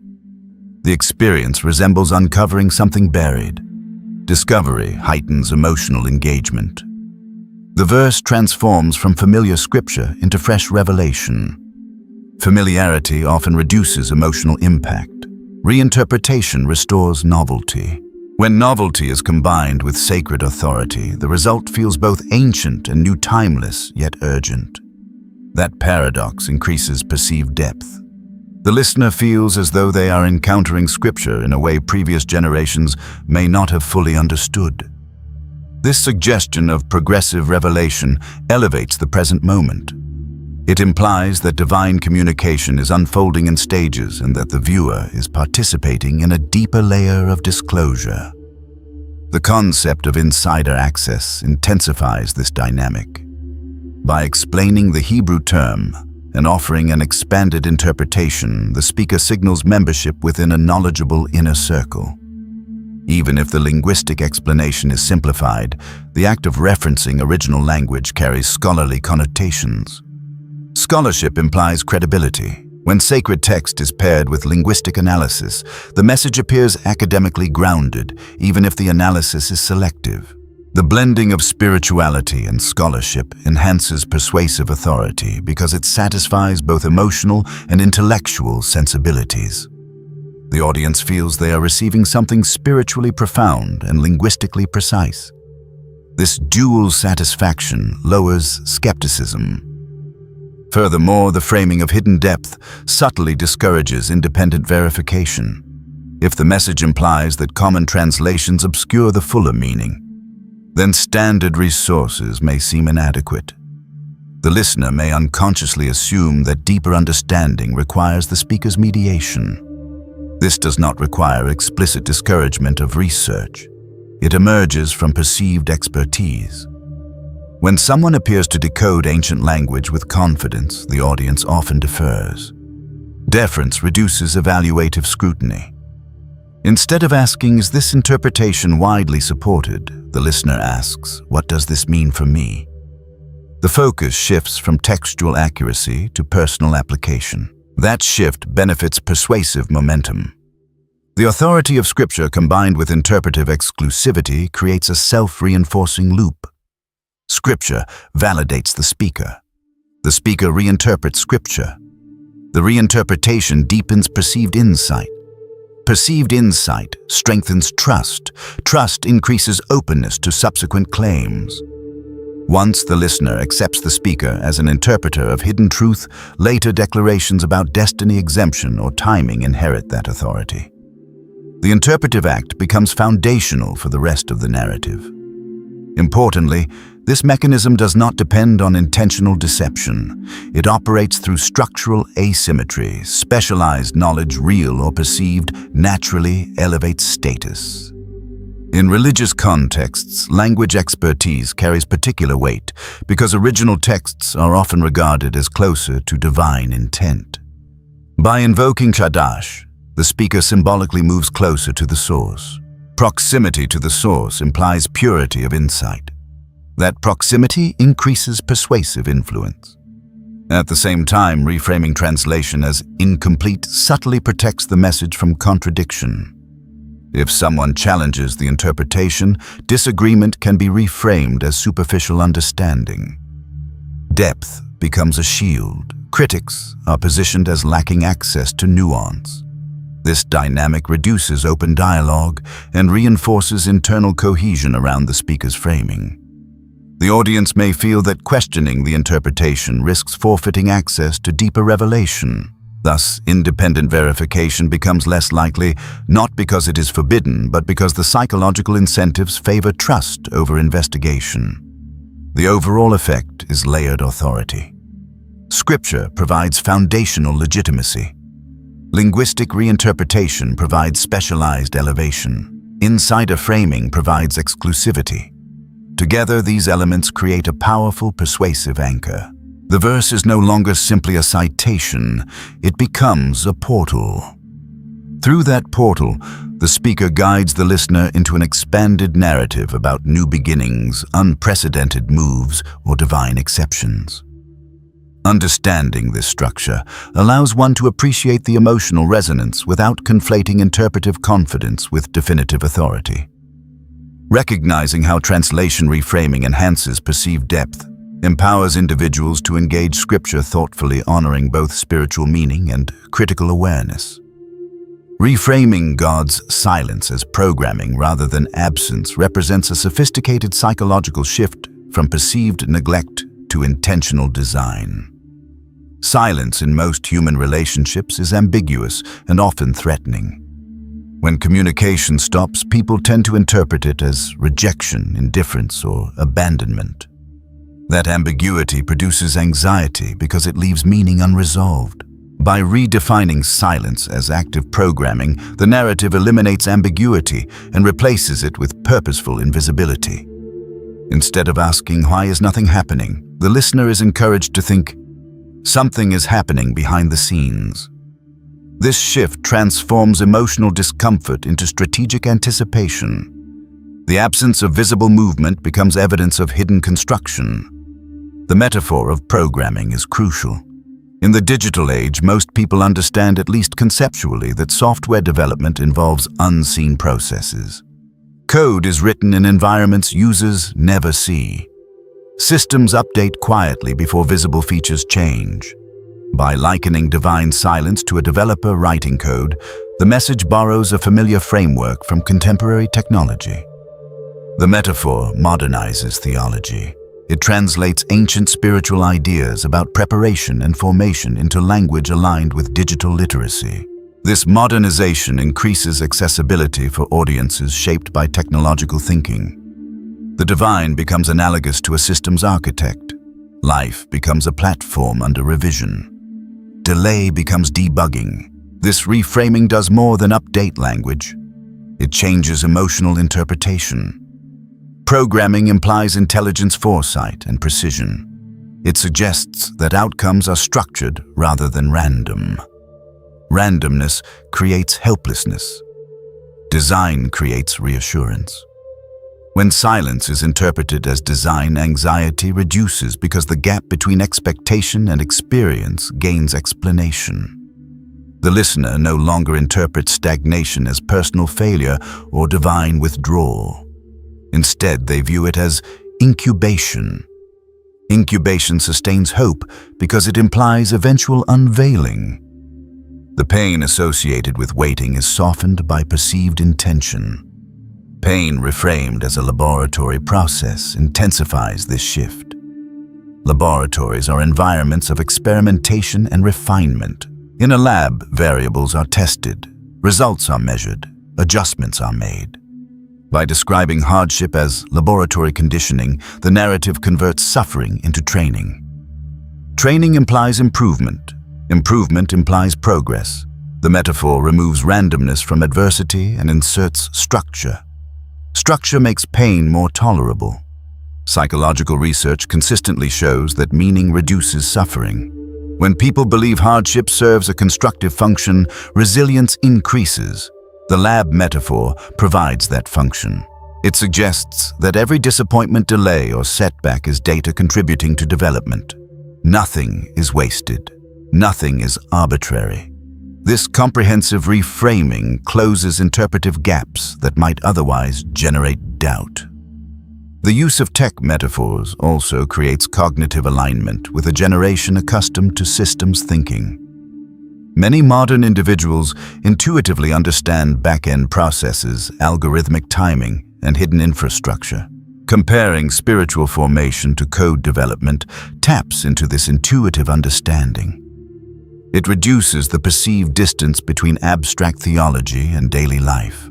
The experience resembles uncovering something buried. Discovery heightens emotional engagement. The verse transforms from familiar scripture into fresh revelation. Familiarity often reduces emotional impact. Reinterpretation restores novelty. When novelty is combined with sacred authority, the result feels both ancient and new, timeless, yet urgent. That paradox increases perceived depth. The listener feels as though they are encountering scripture in a way previous generations may not have fully understood. This suggestion of progressive revelation elevates the present moment. It implies that divine communication is unfolding in stages and that the viewer is participating in a deeper layer of disclosure. The concept of insider access intensifies this dynamic. By explaining the Hebrew term and offering an expanded interpretation, the speaker signals membership within a knowledgeable inner circle. Even if the linguistic explanation is simplified, the act of referencing original language carries scholarly connotations. Scholarship implies credibility. When sacred text is paired with linguistic analysis, the message appears academically grounded, even if the analysis is selective. The blending of spirituality and scholarship enhances persuasive authority because it satisfies both emotional and intellectual sensibilities. The audience feels they are receiving something spiritually profound and linguistically precise. This dual satisfaction lowers skepticism. Furthermore, the framing of hidden depth subtly discourages independent verification. If the message implies that common translations obscure the fuller meaning, then standard resources may seem inadequate. The listener may unconsciously assume that deeper understanding requires the speaker's mediation. This does not require explicit discouragement of research. It emerges from perceived expertise. When someone appears to decode ancient language with confidence, the audience often defers. Deference reduces evaluative scrutiny. Instead of asking, "Is this interpretation widely supported?" the listener asks, "What does this mean for me?" The focus shifts from textual accuracy to personal application. That shift benefits persuasive momentum. The authority of Scripture combined with interpretive exclusivity creates a self-reinforcing loop. Scripture validates the speaker. The speaker reinterprets Scripture. The reinterpretation deepens perceived insight. Perceived insight strengthens trust. Trust increases openness to subsequent claims. Once the listener accepts the speaker as an interpreter of hidden truth, later declarations about destiny exemption or timing inherit that authority. The interpretive act becomes foundational for the rest of the narrative. Importantly, this mechanism does not depend on intentional deception. It operates through structural asymmetry. Specialized knowledge, real or perceived, naturally elevates status. In religious contexts, language expertise carries particular weight because original texts are often regarded as closer to divine intent. By invoking Shadash, the speaker symbolically moves closer to the source. Proximity to the source implies purity of insight. That proximity increases persuasive influence. At the same time, reframing translation as incomplete subtly protects the message from contradiction. If someone challenges the interpretation, disagreement can be reframed as superficial understanding. Depth becomes a shield. Critics are positioned as lacking access to nuance. This dynamic reduces open dialogue and reinforces internal cohesion around the speaker's framing. The audience may feel that questioning the interpretation risks forfeiting access to deeper revelation. Thus, independent verification becomes less likely, not because it is forbidden, but because the psychological incentives favor trust over investigation. The overall effect is layered authority. Scripture provides foundational legitimacy. Linguistic reinterpretation provides specialized elevation. Insider framing provides exclusivity. Together, these elements create a powerful, persuasive anchor. The verse is no longer simply a citation, it becomes a portal. Through that portal, the speaker guides the listener into an expanded narrative about new beginnings, unprecedented moves, or divine exceptions. Understanding this structure allows one to appreciate the emotional resonance without conflating interpretive confidence with definitive authority. Recognizing how translation reframing enhances perceived depth empowers individuals to engage Scripture thoughtfully, honoring both spiritual meaning and critical awareness. Reframing God's silence as programming rather than absence represents a sophisticated psychological shift from perceived neglect to intentional design. Silence in most human relationships is ambiguous and often threatening. When communication stops, people tend to interpret it as rejection, indifference, or abandonment. That ambiguity produces anxiety because it leaves meaning unresolved. By redefining silence as active programming, the narrative eliminates ambiguity and replaces it with purposeful invisibility. Instead of asking, "Why is nothing happening?" the listener is encouraged to think, "Something is happening behind the scenes." This shift transforms emotional discomfort into strategic anticipation. The absence of visible movement becomes evidence of hidden construction. The metaphor of programming is crucial. In the digital age, most people understand at least conceptually that software development involves unseen processes. Code is written in environments users never see. Systems update quietly before visible features change. By likening divine silence to a developer writing code, the message borrows a familiar framework from contemporary technology. The metaphor modernizes theology. It translates ancient spiritual ideas about preparation and formation into language aligned with digital literacy. This modernization increases accessibility for audiences shaped by technological thinking. The divine becomes analogous to a systems architect. Life becomes a platform under revision. Delay becomes debugging. This reframing does more than update language. It changes emotional interpretation. Programming implies intelligence, foresight, and precision. It suggests that outcomes are structured rather than random. Randomness creates helplessness. Design creates reassurance. When silence is interpreted as design, anxiety reduces because the gap between expectation and experience gains explanation. The listener no longer interprets stagnation as personal failure or divine withdrawal. Instead, they view it as incubation. Incubation sustains hope because it implies eventual unveiling. The pain associated with waiting is softened by perceived intention. Pain reframed as a laboratory process intensifies this shift. Laboratories are environments of experimentation and refinement. In a lab, variables are tested, results are measured, adjustments are made. By describing hardship as laboratory conditioning, the narrative converts suffering into training. Training implies improvement. Improvement implies progress. The metaphor removes randomness from adversity and inserts structure. Structure makes pain more tolerable. Psychological research consistently shows that meaning reduces suffering. When people believe hardship serves a constructive function, resilience increases. The lab metaphor provides that function. It suggests that every disappointment, delay, or setback is data contributing to development. Nothing is wasted. Nothing is arbitrary. This comprehensive reframing closes interpretive gaps that might otherwise generate doubt. The use of tech metaphors also creates cognitive alignment with a generation accustomed to systems thinking. Many modern individuals intuitively understand back-end processes, algorithmic timing, and hidden infrastructure. Comparing spiritual formation to code development taps into this intuitive understanding. It reduces the perceived distance between abstract theology and daily life.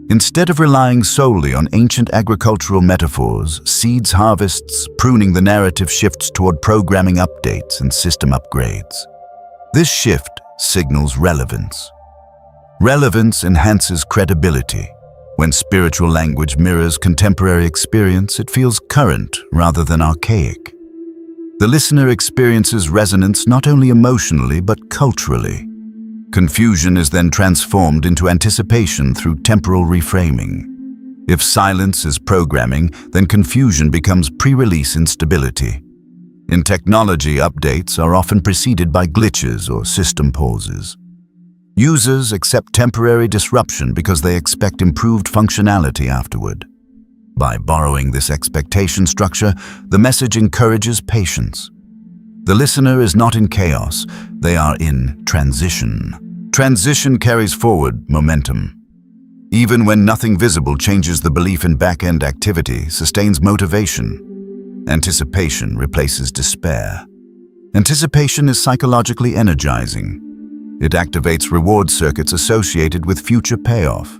Instead of relying solely on ancient agricultural metaphors, seeds harvests, pruning the narrative shifts toward programming updates and system upgrades. This shift signals relevance. Relevance enhances credibility. When spiritual language mirrors contemporary experience, it feels current rather than archaic. The listener experiences resonance not only emotionally but culturally. Confusion is then transformed into anticipation through temporal reframing. If silence is programming, then confusion becomes pre-release instability. In technology, updates are often preceded by glitches or system pauses. Users accept temporary disruption because they expect improved functionality afterward. By borrowing this expectation structure, the message encourages patience. The listener is not in chaos, they are in transition. Transition carries forward momentum. Even when nothing visible changes the belief in back-end activity, sustains motivation. Anticipation replaces despair. Anticipation is psychologically energizing. It activates reward circuits associated with future payoff.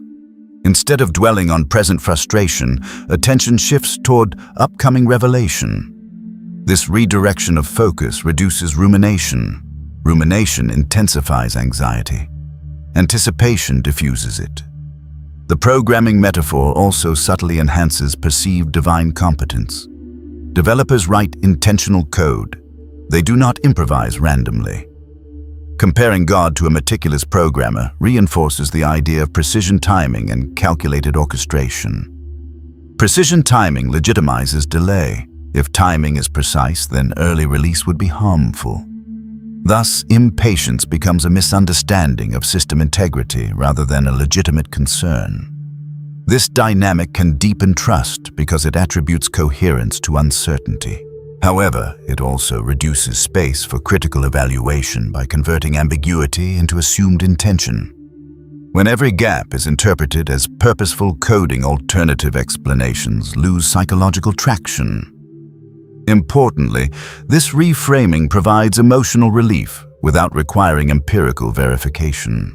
Instead of dwelling on present frustration, attention shifts toward upcoming revelation. This redirection of focus reduces rumination. Rumination intensifies anxiety. Anticipation diffuses it. The programming metaphor also subtly enhances perceived divine competence. Developers write intentional code. They do not improvise randomly. Comparing God to a meticulous programmer reinforces the idea of precision timing and calculated orchestration. Precision timing legitimizes delay. If timing is precise, then early release would be harmful. Thus, impatience becomes a misunderstanding of system integrity rather than a legitimate concern. This dynamic can deepen trust because it attributes coherence to uncertainty. However, it also reduces space for critical evaluation by converting ambiguity into assumed intention. When every gap is interpreted as purposeful coding, alternative explanations lose psychological traction. Importantly, this reframing provides emotional relief. without requiring empirical verification.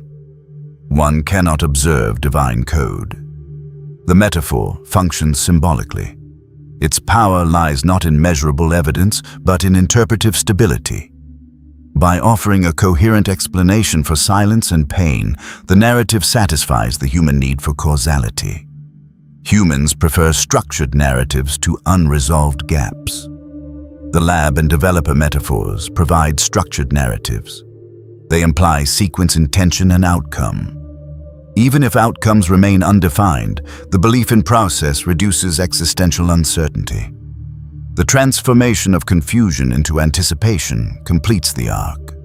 One cannot observe divine code. The metaphor functions symbolically. Its power lies not in measurable evidence, but in interpretive stability. By offering a coherent explanation for silence and pain, the narrative satisfies the human need for causality. Humans prefer structured narratives to unresolved gaps. The lab and developer metaphors provide structured narratives. They imply sequence, intention, and outcome. Even if outcomes remain undefined, the belief in process reduces existential uncertainty. The transformation of confusion into anticipation completes the arc.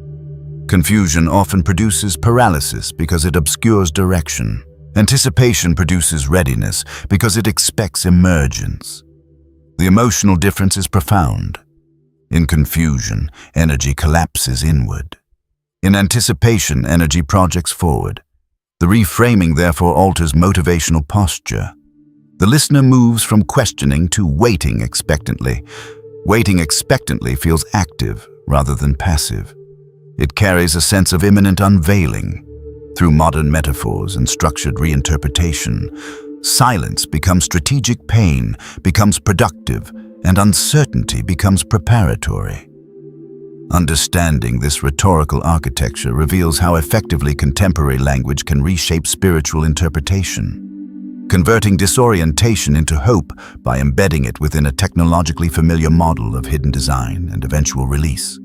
Confusion often produces paralysis because it obscures direction. Anticipation produces readiness because it expects emergence. The emotional difference is profound. In confusion, energy collapses inward. In anticipation, energy projects forward. The reframing therefore alters motivational posture. The listener moves from questioning to waiting expectantly. Waiting expectantly feels active rather than passive. It carries a sense of imminent unveiling. Through modern metaphors and structured reinterpretation, silence becomes strategic, pain becomes productive, and uncertainty becomes preparatory. Understanding this rhetorical architecture reveals how effectively contemporary language can reshape spiritual interpretation, converting disorientation into hope by embedding it within a technologically familiar model of hidden design and eventual release.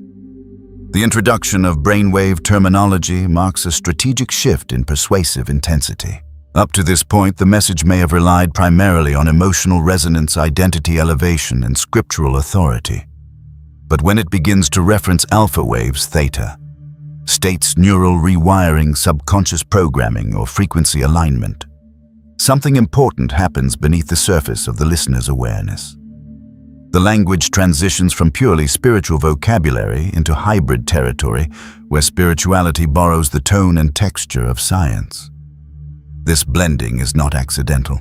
The introduction of brainwave terminology marks a strategic shift in persuasive intensity. Up to this point, the message may have relied primarily on emotional resonance, identity elevation, and scriptural authority. But when it begins to reference alpha waves, theta, states neural rewiring, subconscious programming, or frequency alignment, something important happens beneath the surface of the listener's awareness. The language transitions from purely spiritual vocabulary into hybrid territory, where spirituality borrows the tone and texture of science. This blending is not accidental.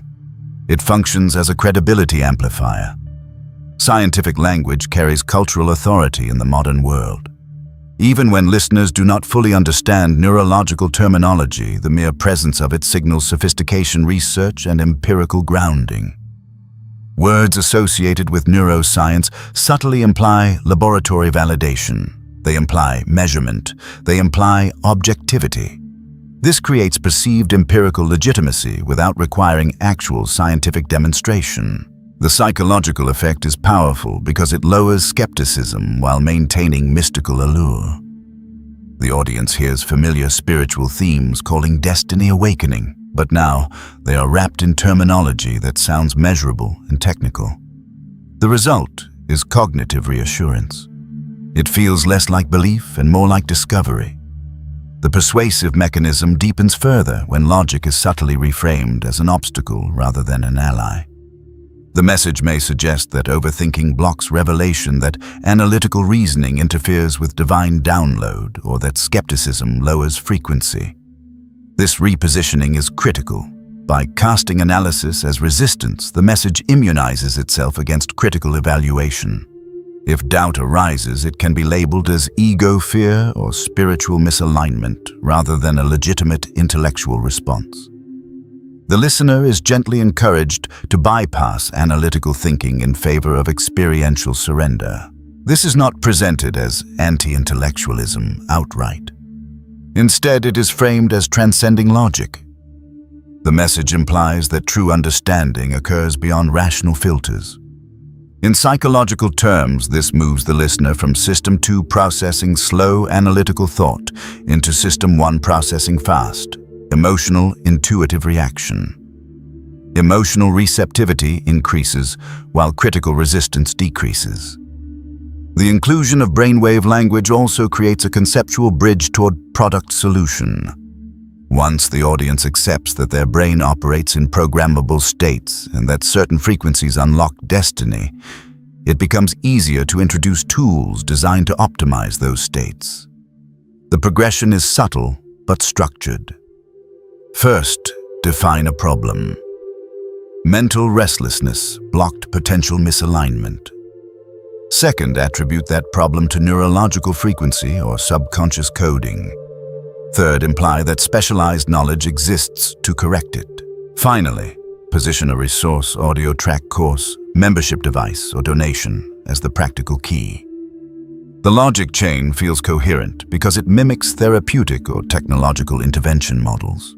It functions as a credibility amplifier. Scientific language carries cultural authority in the modern world. Even when listeners do not fully understand neurological terminology, the mere presence of it signals sophistication, research, and empirical grounding. Words associated with neuroscience subtly imply laboratory validation. They imply measurement. They imply objectivity. This creates perceived empirical legitimacy without requiring actual scientific demonstration. The psychological effect is powerful because it lowers skepticism while maintaining mystical allure. The audience hears familiar spiritual themes calling destiny awakening, but now they are wrapped in terminology that sounds measurable and technical. The result is cognitive reassurance. It feels less like belief and more like discovery. The persuasive mechanism deepens further when logic is subtly reframed as an obstacle rather than an ally. The message may suggest that overthinking blocks revelation, that analytical reasoning interferes with divine download, or that skepticism lowers frequency. This repositioning is critical. By casting analysis as resistance, the message immunizes itself against critical evaluation. If doubt arises, it can be labeled as ego fear or spiritual misalignment rather than a legitimate intellectual response. The listener is gently encouraged to bypass analytical thinking in favor of experiential surrender. This is not presented as anti-intellectualism outright. Instead, it is framed as transcending logic. The message implies that true understanding occurs beyond rational filters. In psychological terms, this moves the listener from System 2 processing slow analytical thought into System 1 processing fast, emotional, intuitive reaction. Emotional receptivity increases while critical resistance decreases. The inclusion of brainwave language also creates a conceptual bridge toward product solution. Once the audience accepts that their brain operates in programmable states and that certain frequencies unlock destiny, it becomes easier to introduce tools designed to optimize those states. The progression is subtle but structured. First, define a problem. Mental restlessness, blocked potential misalignment. Second, attribute that problem to neurological frequency or subconscious coding. Third, imply that specialized knowledge exists to correct it. Finally, position a resource, audio track course, membership device, or donation as the practical key. The logic chain feels coherent because it mimics therapeutic or technological intervention models.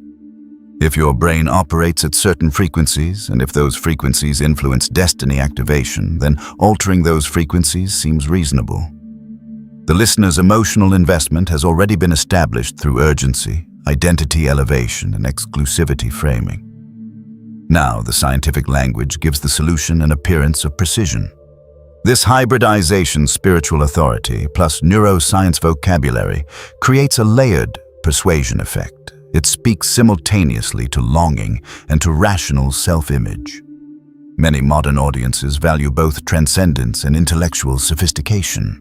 If your brain operates at certain frequencies, and if those frequencies influence destiny activation, then altering those frequencies seems reasonable. The listener's emotional investment has already been established through urgency, identity elevation, and exclusivity framing. Now, the scientific language gives the solution an appearance of precision. This hybridization spiritual authority plus neuroscience vocabulary creates a layered persuasion effect. It speaks simultaneously to longing and to rational self-image. Many modern audiences value both transcendence and intellectual sophistication.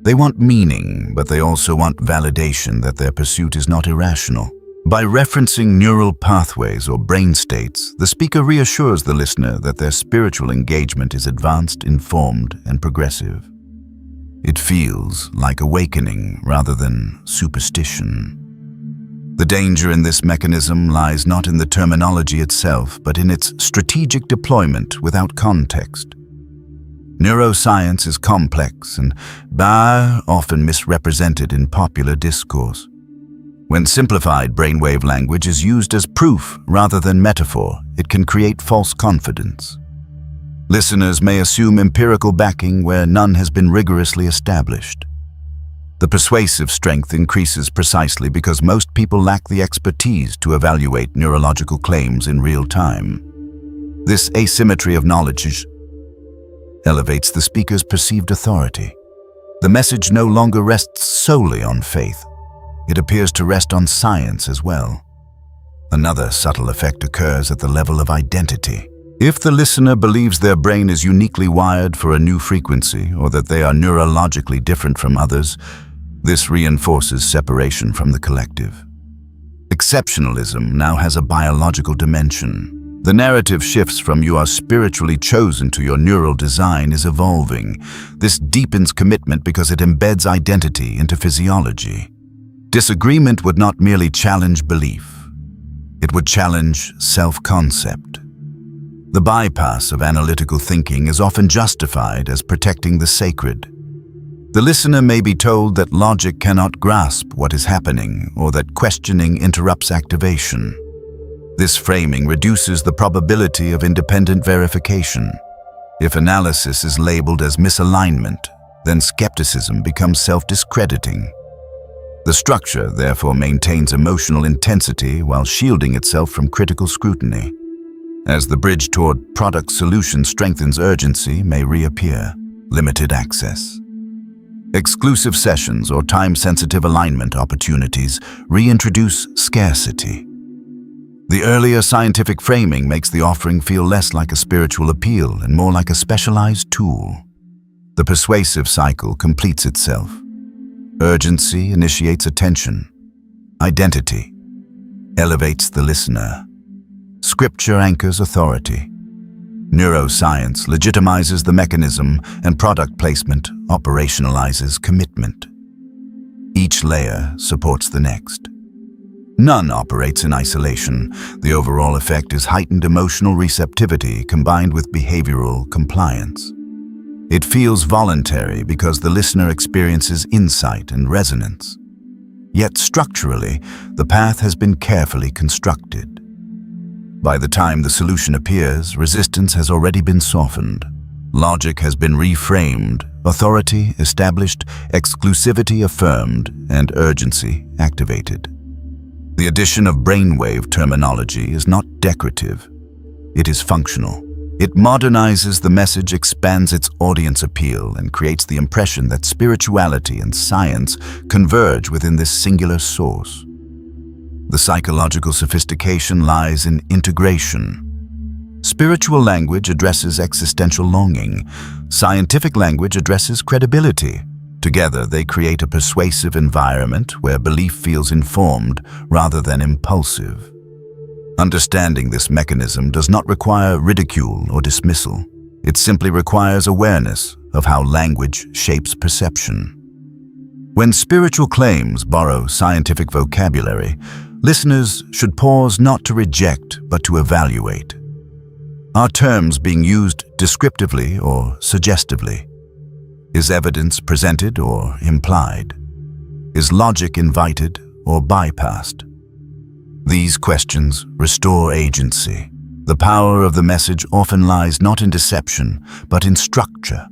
They want meaning, but they also want validation that their pursuit is not irrational. By referencing neural pathways or brain states, the speaker reassures the listener that their spiritual engagement is advanced, informed, and progressive. It feels like awakening rather than superstition. The danger in this mechanism lies not in the terminology itself, but in its strategic deployment without context. Neuroscience is complex and often misrepresented in popular discourse. When simplified brainwave language is used as proof rather than metaphor, it can create false confidence. Listeners may assume empirical backing where none has been rigorously established. The persuasive strength increases precisely because most people lack the expertise to evaluate neurological claims in real time. This asymmetry of knowledge elevates the speaker's perceived authority. The message no longer rests solely on faith. It appears to rest on science as well. Another subtle effect occurs at the level of identity. If the listener believes their brain is uniquely wired for a new frequency or that they are neurologically different from others, this reinforces separation from the collective. Exceptionalism now has a biological dimension. The narrative shifts from "you are spiritually chosen" to "your neural design is evolving." This deepens commitment because it embeds identity into physiology. Disagreement would not merely challenge belief. It would challenge self-concept. The bypass of analytical thinking is often justified as protecting the sacred. The listener may be told that logic cannot grasp what is happening or that questioning interrupts activation. This framing reduces the probability of independent verification. If analysis is labeled as misalignment, then skepticism becomes self-discrediting. The structure, therefore, maintains emotional intensity while shielding itself from critical scrutiny. As the bridge toward product solution strengthens, urgency may reappear. Limited access. Exclusive sessions or time-sensitive alignment opportunities reintroduce scarcity. The earlier scientific framing makes the offering feel less like a spiritual appeal and more like a specialized tool. The persuasive cycle completes itself. Urgency initiates attention. Identity elevates the listener. Scripture anchors authority. Neuroscience legitimizes the mechanism, and product placement operationalizes commitment. Each layer supports the next. None operates in isolation. The overall effect is heightened emotional receptivity combined with behavioral compliance. It feels voluntary because the listener experiences insight and resonance. Yet structurally, the path has been carefully constructed. By the time the solution appears, resistance has already been softened. Logic has been reframed, authority established, exclusivity affirmed, and urgency activated. The addition of brainwave terminology is not decorative. It is functional. It modernizes the message, expands its audience appeal, and creates the impression that spirituality and science converge within this singular source. The psychological sophistication lies in integration. Spiritual language addresses existential longing. Scientific language addresses credibility. Together, they create a persuasive environment where belief feels informed rather than impulsive. Understanding this mechanism does not require ridicule or dismissal. It simply requires awareness, of how language shapes perception. When spiritual claims borrow scientific vocabulary, listeners should pause not to reject but to evaluate. Are terms being used descriptively or suggestively? Is evidence presented or implied? Is logic invited or bypassed? These questions restore agency. The power of the message often lies not in deception, but in structure.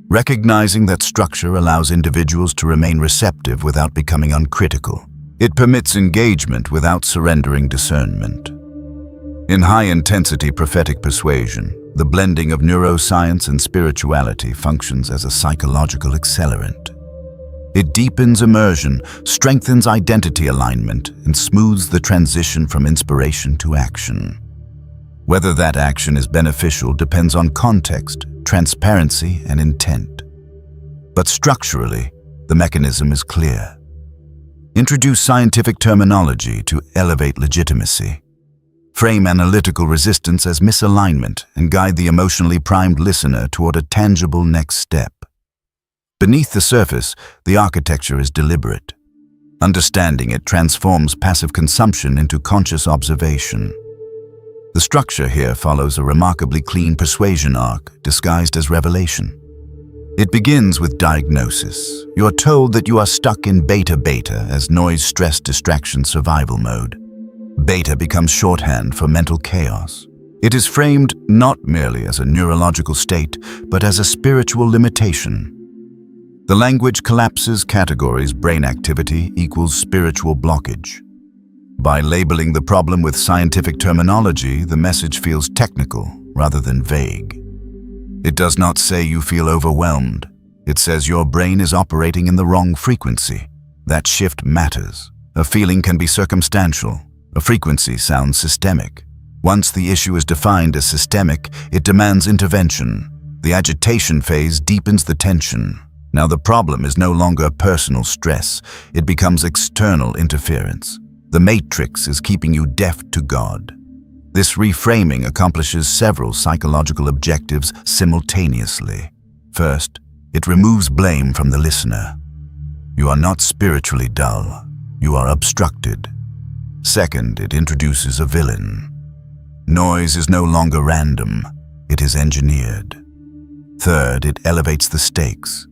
Recognizing that structure allows individuals to remain receptive without becoming uncritical. It permits engagement without surrendering discernment. In high-intensity prophetic persuasion, the blending of neuroscience and spirituality functions as a psychological accelerant. It deepens immersion, strengthens identity alignment, and smooths the transition from inspiration to action. Whether that action is beneficial depends on context, transparency, and intent. But structurally, the mechanism is clear. Introduce scientific terminology to elevate legitimacy. Frame analytical resistance as misalignment and guide the emotionally primed listener toward a tangible next step. Beneath the surface, the architecture is deliberate. Understanding it transforms passive consumption into conscious observation. The structure here follows a remarkably clean persuasion arc disguised as revelation. It begins with diagnosis. You are told that you are stuck in beta as noise, stress, distraction, survival mode. Beta becomes shorthand for mental chaos. It is framed not merely as a neurological state, but as a spiritual limitation. The language collapses categories: brain activity equals spiritual blockage. By labeling the problem with scientific terminology, the message feels technical rather than vague. It does not say you feel overwhelmed. It says your brain is operating in the wrong frequency. That shift matters. A feeling can be circumstantial. A frequency sounds systemic. Once the issue is defined as systemic, it demands intervention. The agitation phase deepens the tension. Now the problem is no longer personal stress. It becomes external interference. The matrix is keeping you deaf to God. This reframing accomplishes several psychological objectives simultaneously. First, it removes blame from the listener. You are not spiritually dull. You are obstructed. Second, it introduces a villain. Noise is no longer random. It is engineered. Third, it elevates the stakes.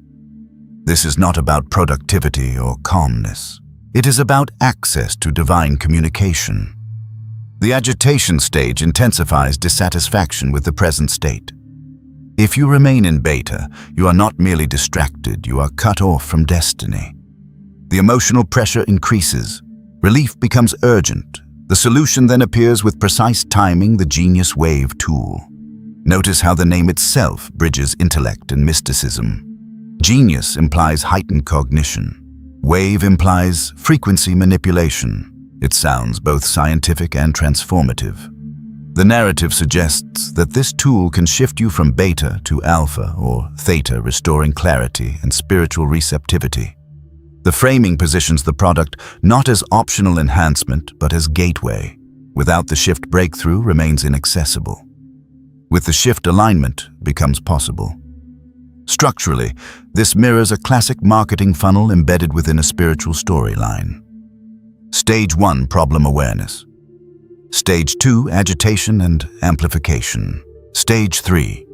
This is not about productivity or calmness. It is about access to divine communication. The agitation stage intensifies dissatisfaction with the present state. If you remain in beta, you are not merely distracted, you are cut off from destiny. The emotional pressure increases. Relief becomes urgent. The solution then appears with precise timing, the genius wave tool. Notice how the name itself bridges intellect and mysticism. Genius implies heightened cognition. Wave implies frequency manipulation. It sounds both scientific and transformative. The narrative suggests that this tool can shift you from beta to alpha or theta, restoring clarity and spiritual receptivity. The framing positions the product not as optional enhancement, but as gateway. Without the shift, breakthrough remains inaccessible. With the shift, alignment becomes possible. Structurally, this mirrors a classic marketing funnel embedded within a spiritual storyline. Stage 1, problem awareness. Stage 2, agitation and amplification. Stage 3,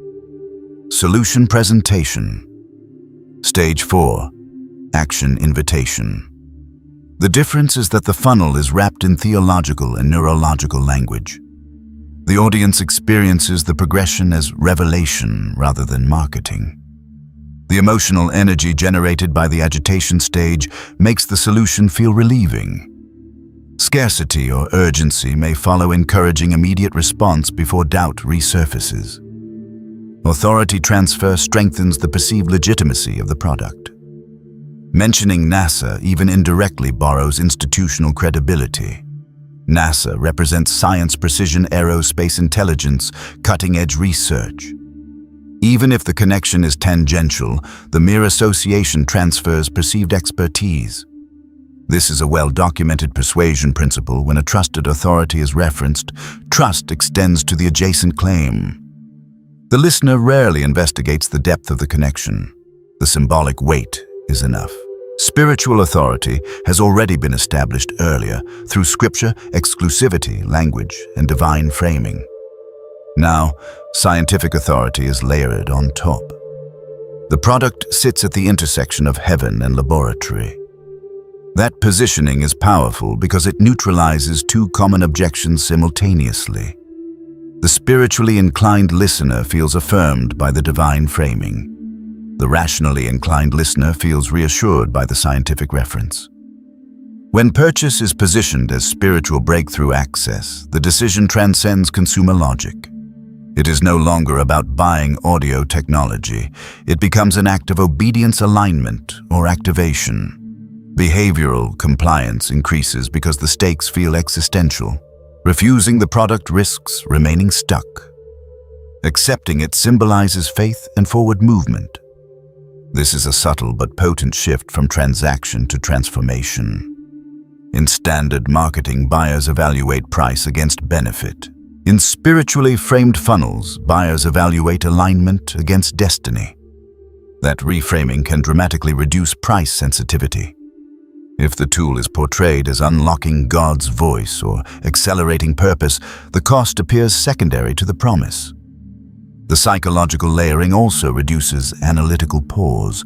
solution presentation. Stage 4, action invitation. The difference is that the funnel is wrapped in theological and neurological language. The audience experiences the progression as revelation rather than marketing. The emotional energy generated by the agitation stage makes the solution feel relieving. Scarcity or urgency may follow, encouraging immediate response before doubt resurfaces. Authority transfer strengthens the perceived legitimacy of the product. Mentioning NASA even indirectly borrows institutional credibility. NASA represents science, precision, aerospace intelligence, cutting-edge research. Even if the connection is tangential, the mere association transfers perceived expertise. This is a well-documented persuasion principle. When a trusted authority is referenced, trust extends to the adjacent claim. The listener rarely investigates the depth of the connection. The symbolic weight is enough. Spiritual authority has already been established earlier through scripture, exclusivity, language, and divine framing. Now, scientific authority is layered on top. The product sits at the intersection of heaven and laboratory. That positioning is powerful because it neutralizes two common objections simultaneously. The spiritually inclined listener feels affirmed by the divine framing. The rationally inclined listener feels reassured by the scientific reference. When purchase is positioned as spiritual breakthrough access, the decision transcends consumer logic. It is no longer about buying audio technology. It becomes an act of obedience, alignment, or activation. Behavioral compliance increases because the stakes feel existential. Refusing the product risks remaining stuck. Accepting it symbolizes faith and forward movement. This is a subtle but potent shift from transaction to transformation. In standard marketing, buyers evaluate price against benefit. In spiritually framed funnels, buyers evaluate alignment against destiny. That reframing can dramatically reduce price sensitivity. If the tool is portrayed as unlocking God's voice or accelerating purpose, the cost appears secondary to the promise. The psychological layering also reduces analytical pause.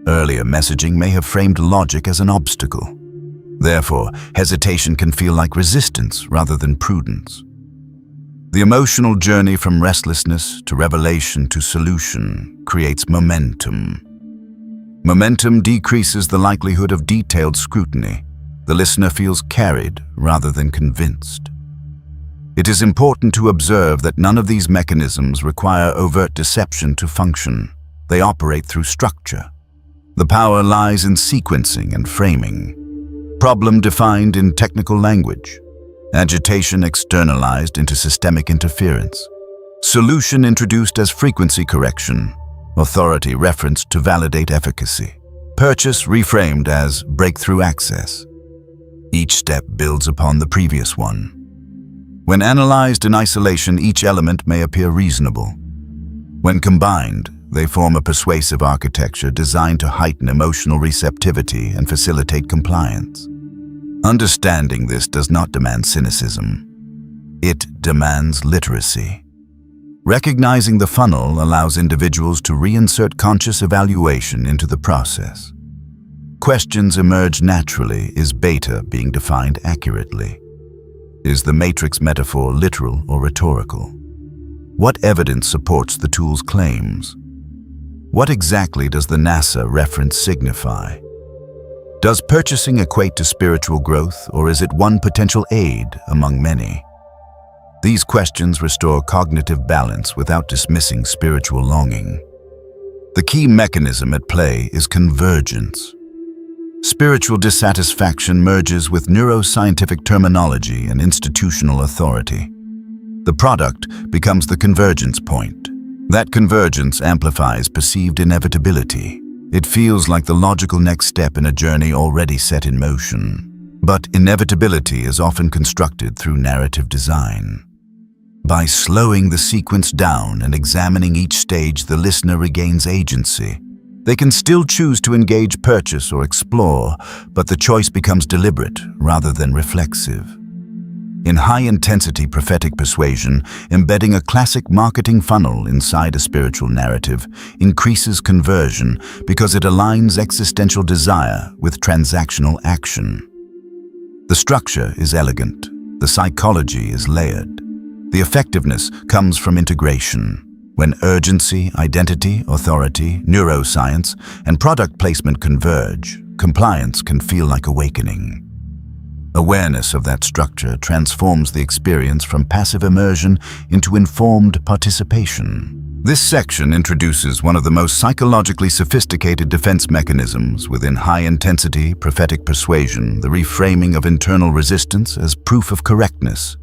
Earlier messaging may have framed logic as an obstacle. Therefore, hesitation can feel like resistance rather than prudence. The emotional journey from restlessness to revelation to solution creates momentum. Momentum decreases the likelihood of detailed scrutiny. The listener feels carried rather than convinced. It is important to observe that none of these mechanisms require overt deception to function. They operate through structure. The power lies in sequencing and framing. Problem defined in technical language. Agitation externalized into systemic interference. Solution introduced as frequency correction. Authority referenced to validate efficacy. Purchase reframed as breakthrough access. Each step builds upon the previous one. When analyzed in isolation, each element may appear reasonable. When combined, they form a persuasive architecture designed to heighten emotional receptivity and facilitate compliance. Understanding this does not demand cynicism. It demands literacy. Recognizing the funnel allows individuals to reinsert conscious evaluation into the process. Questions emerge naturally. Is beta being defined accurately? Is the matrix metaphor literal or rhetorical? What evidence supports the tool's claims? What exactly does the NASA reference signify? Does purchasing equate to spiritual growth, or is it one potential aid among many? These questions restore cognitive balance without dismissing spiritual longing. The key mechanism at play is convergence. Spiritual dissatisfaction merges with neuroscientific terminology and institutional authority. The product becomes the convergence point. That convergence amplifies perceived inevitability. It feels like the logical next step in a journey already set in motion. But inevitability is often constructed through narrative design. By slowing the sequence down and examining each stage, the listener regains agency. They can still choose to engage, purchase, or explore, but the choice becomes deliberate rather than reflexive. In high-intensity prophetic persuasion, embedding a classic marketing funnel inside a spiritual narrative increases conversion because it aligns existential desire with transactional action. The structure is elegant. The psychology is layered. The effectiveness comes from integration. When urgency, identity, authority, neuroscience, and product placement converge, compliance can feel like awakening. Awareness of that structure transforms the experience from passive immersion into informed participation. This section introduces one of the most psychologically sophisticated defense mechanisms within high-intensity prophetic persuasion, the reframing of internal resistance as proof of correctness.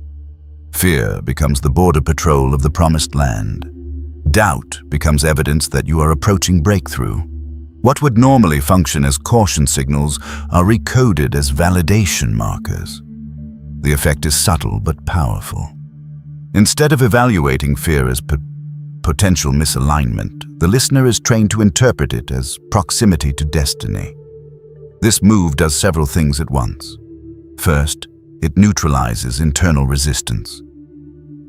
Fear becomes the border patrol of the promised land. Doubt becomes evidence that you are approaching breakthrough. What would normally function as caution signals are recoded as validation markers. The effect is subtle but powerful. Instead of evaluating fear as potential misalignment, the listener is trained to interpret it as proximity to destiny. This move does several things at once. First, it neutralizes internal resistance.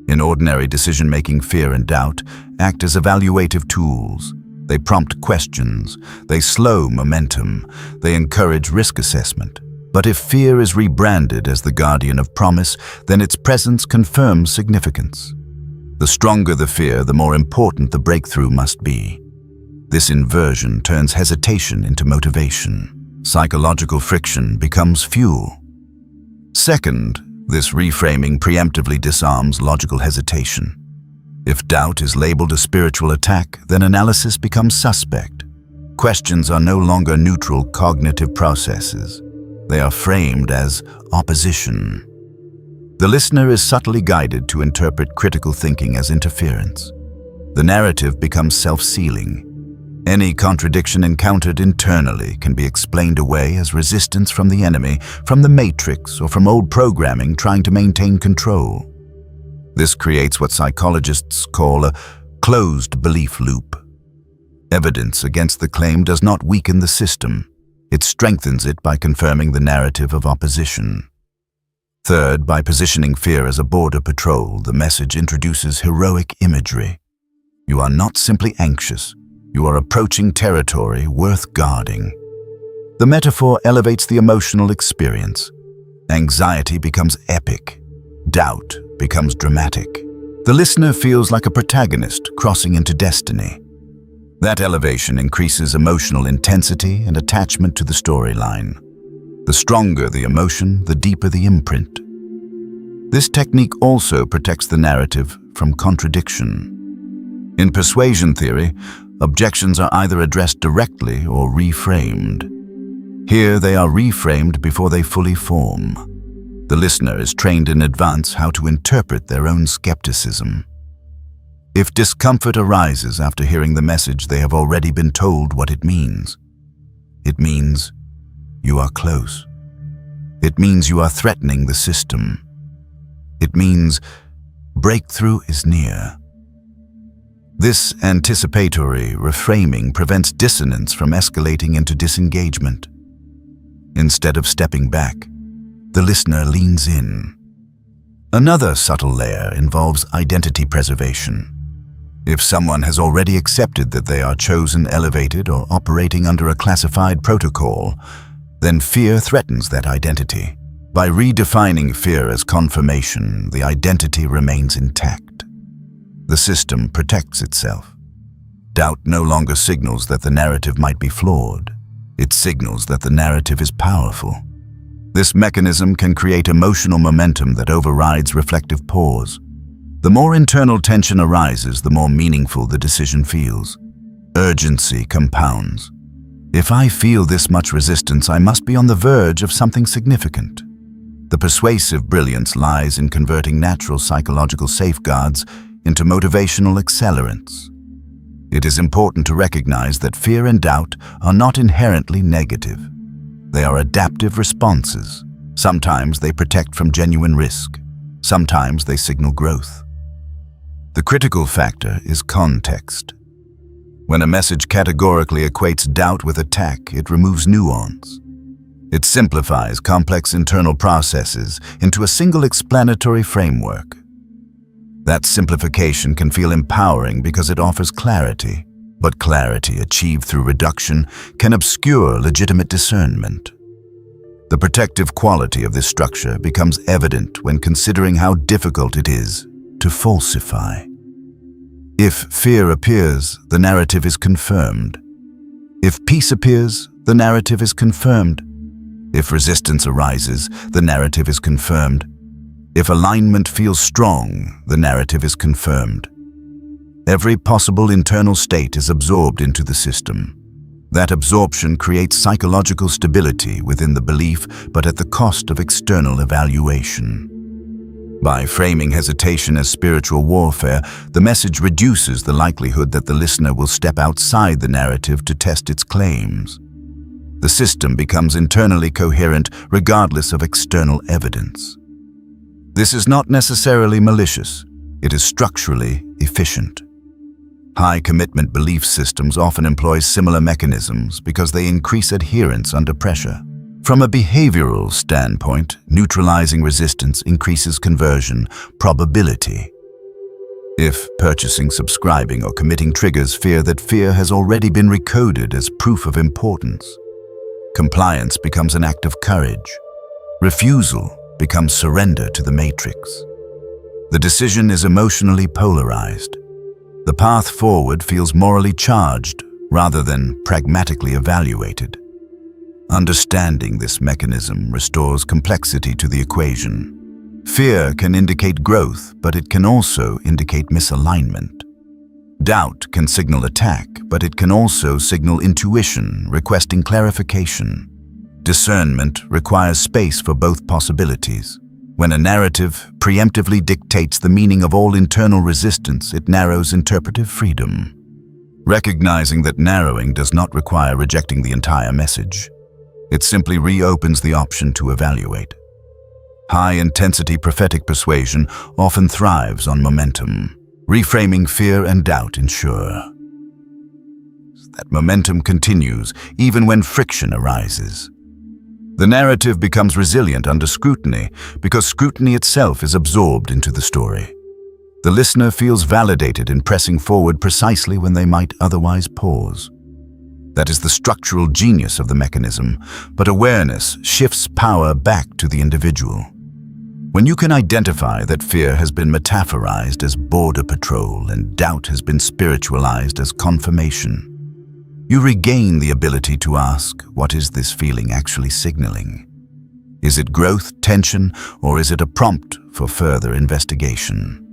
In ordinary decision-making, fear and doubt act as evaluative tools. They prompt questions, they slow momentum, they encourage risk assessment. But if fear is rebranded as the guardian of promise, then its presence confirms significance. The stronger the fear, the more important the breakthrough must be. This inversion turns hesitation into motivation. Psychological friction becomes fuel. Second, this reframing preemptively disarms logical hesitation. If doubt is labeled a spiritual attack, then analysis becomes suspect. Questions are no longer neutral cognitive processes. They are framed as opposition. The listener is subtly guided to interpret critical thinking as interference. The narrative becomes self-sealing. Any contradiction encountered internally can be explained away as resistance from the enemy, from the matrix, or from old programming trying to maintain control. This creates what psychologists call a closed belief loop. Evidence against the claim does not weaken the system. It strengthens it by confirming the narrative of opposition. Third, by positioning fear as a border patrol, the message introduces heroic imagery. You are not simply anxious. You are approaching territory worth guarding. The metaphor elevates the emotional experience. Anxiety becomes epic. Doubt becomes dramatic. The listener feels like a protagonist crossing into destiny. That elevation increases emotional intensity and attachment to the storyline. The stronger the emotion, the deeper the imprint. This technique also protects the narrative from contradiction. In persuasion theory, objections are either addressed directly or reframed. Here they are reframed before they fully form. The listener is trained in advance how to interpret their own skepticism. If discomfort arises after hearing the message, they have already been told what it means. It means you are close. It means you are threatening the system. It means breakthrough is near. This anticipatory reframing prevents dissonance from escalating into disengagement. Instead of stepping back, the listener leans in. Another subtle layer involves identity preservation. If someone has already accepted that they are chosen, elevated, or operating under a classified protocol, then fear threatens that identity. By redefining fear as confirmation, the identity remains intact. The system protects itself. Doubt no longer signals that the narrative might be flawed. It signals that the narrative is powerful. This mechanism can create emotional momentum that overrides reflective pause. The more internal tension arises, the more meaningful the decision feels. Urgency compounds. If I feel this much resistance, I must be on the verge of something significant. The persuasive brilliance lies in converting natural psychological safeguards into motivational accelerants. It is important to recognize that fear and doubt are not inherently negative. They are adaptive responses. Sometimes they protect from genuine risk. Sometimes they signal growth. The critical factor is context. When a message categorically equates doubt with attack, it removes nuance. It simplifies complex internal processes into a single explanatory framework. That simplification can feel empowering because it offers clarity, but clarity achieved through reduction can obscure legitimate discernment. The protective quality of this structure becomes evident when considering how difficult it is to falsify. If fear appears, the narrative is confirmed. If peace appears, the narrative is confirmed. If resistance arises, the narrative is confirmed. If alignment feels strong, the narrative is confirmed. Every possible internal state is absorbed into the system. That absorption creates psychological stability within the belief, but at the cost of external evaluation. By framing hesitation as spiritual warfare, the message reduces the likelihood that the listener will step outside the narrative to test its claims. The system becomes internally coherent regardless of external evidence. This is not necessarily malicious. It is structurally efficient. High-commitment belief systems often employ similar mechanisms because they increase adherence under pressure. From a behavioral standpoint, neutralizing resistance increases conversion probability. If purchasing, subscribing, or committing triggers fear has already been recoded as proof of importance, compliance becomes an act of courage. Refusal becomes surrender to the matrix. The decision is emotionally polarized. The path forward feels morally charged rather than pragmatically evaluated. Understanding this mechanism restores complexity to the equation. Fear can indicate growth, but it can also indicate misalignment. Doubt can signal attack, but it can also signal intuition, requesting clarification. Discernment requires space for both possibilities. When a narrative preemptively dictates the meaning of all internal resistance, it narrows interpretive freedom. Recognizing that narrowing does not require rejecting the entire message. It simply reopens the option to evaluate. High-intensity prophetic persuasion often thrives on momentum. Reframing fear and doubt ensure that momentum continues even when friction arises. The narrative becomes resilient under scrutiny because scrutiny itself is absorbed into the story. The listener feels validated in pressing forward precisely when they might otherwise pause. That is the structural genius of the mechanism, but awareness shifts power back to the individual. When you can identify that fear has been metaphorized as border patrol and doubt has been spiritualized as confirmation, you regain the ability to ask, what is this feeling actually signaling? Is it growth, tension, or is it a prompt for further investigation?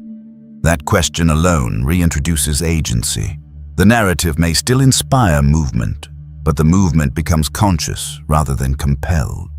That question alone reintroduces agency. The narrative may still inspire movement, but the movement becomes conscious rather than compelled.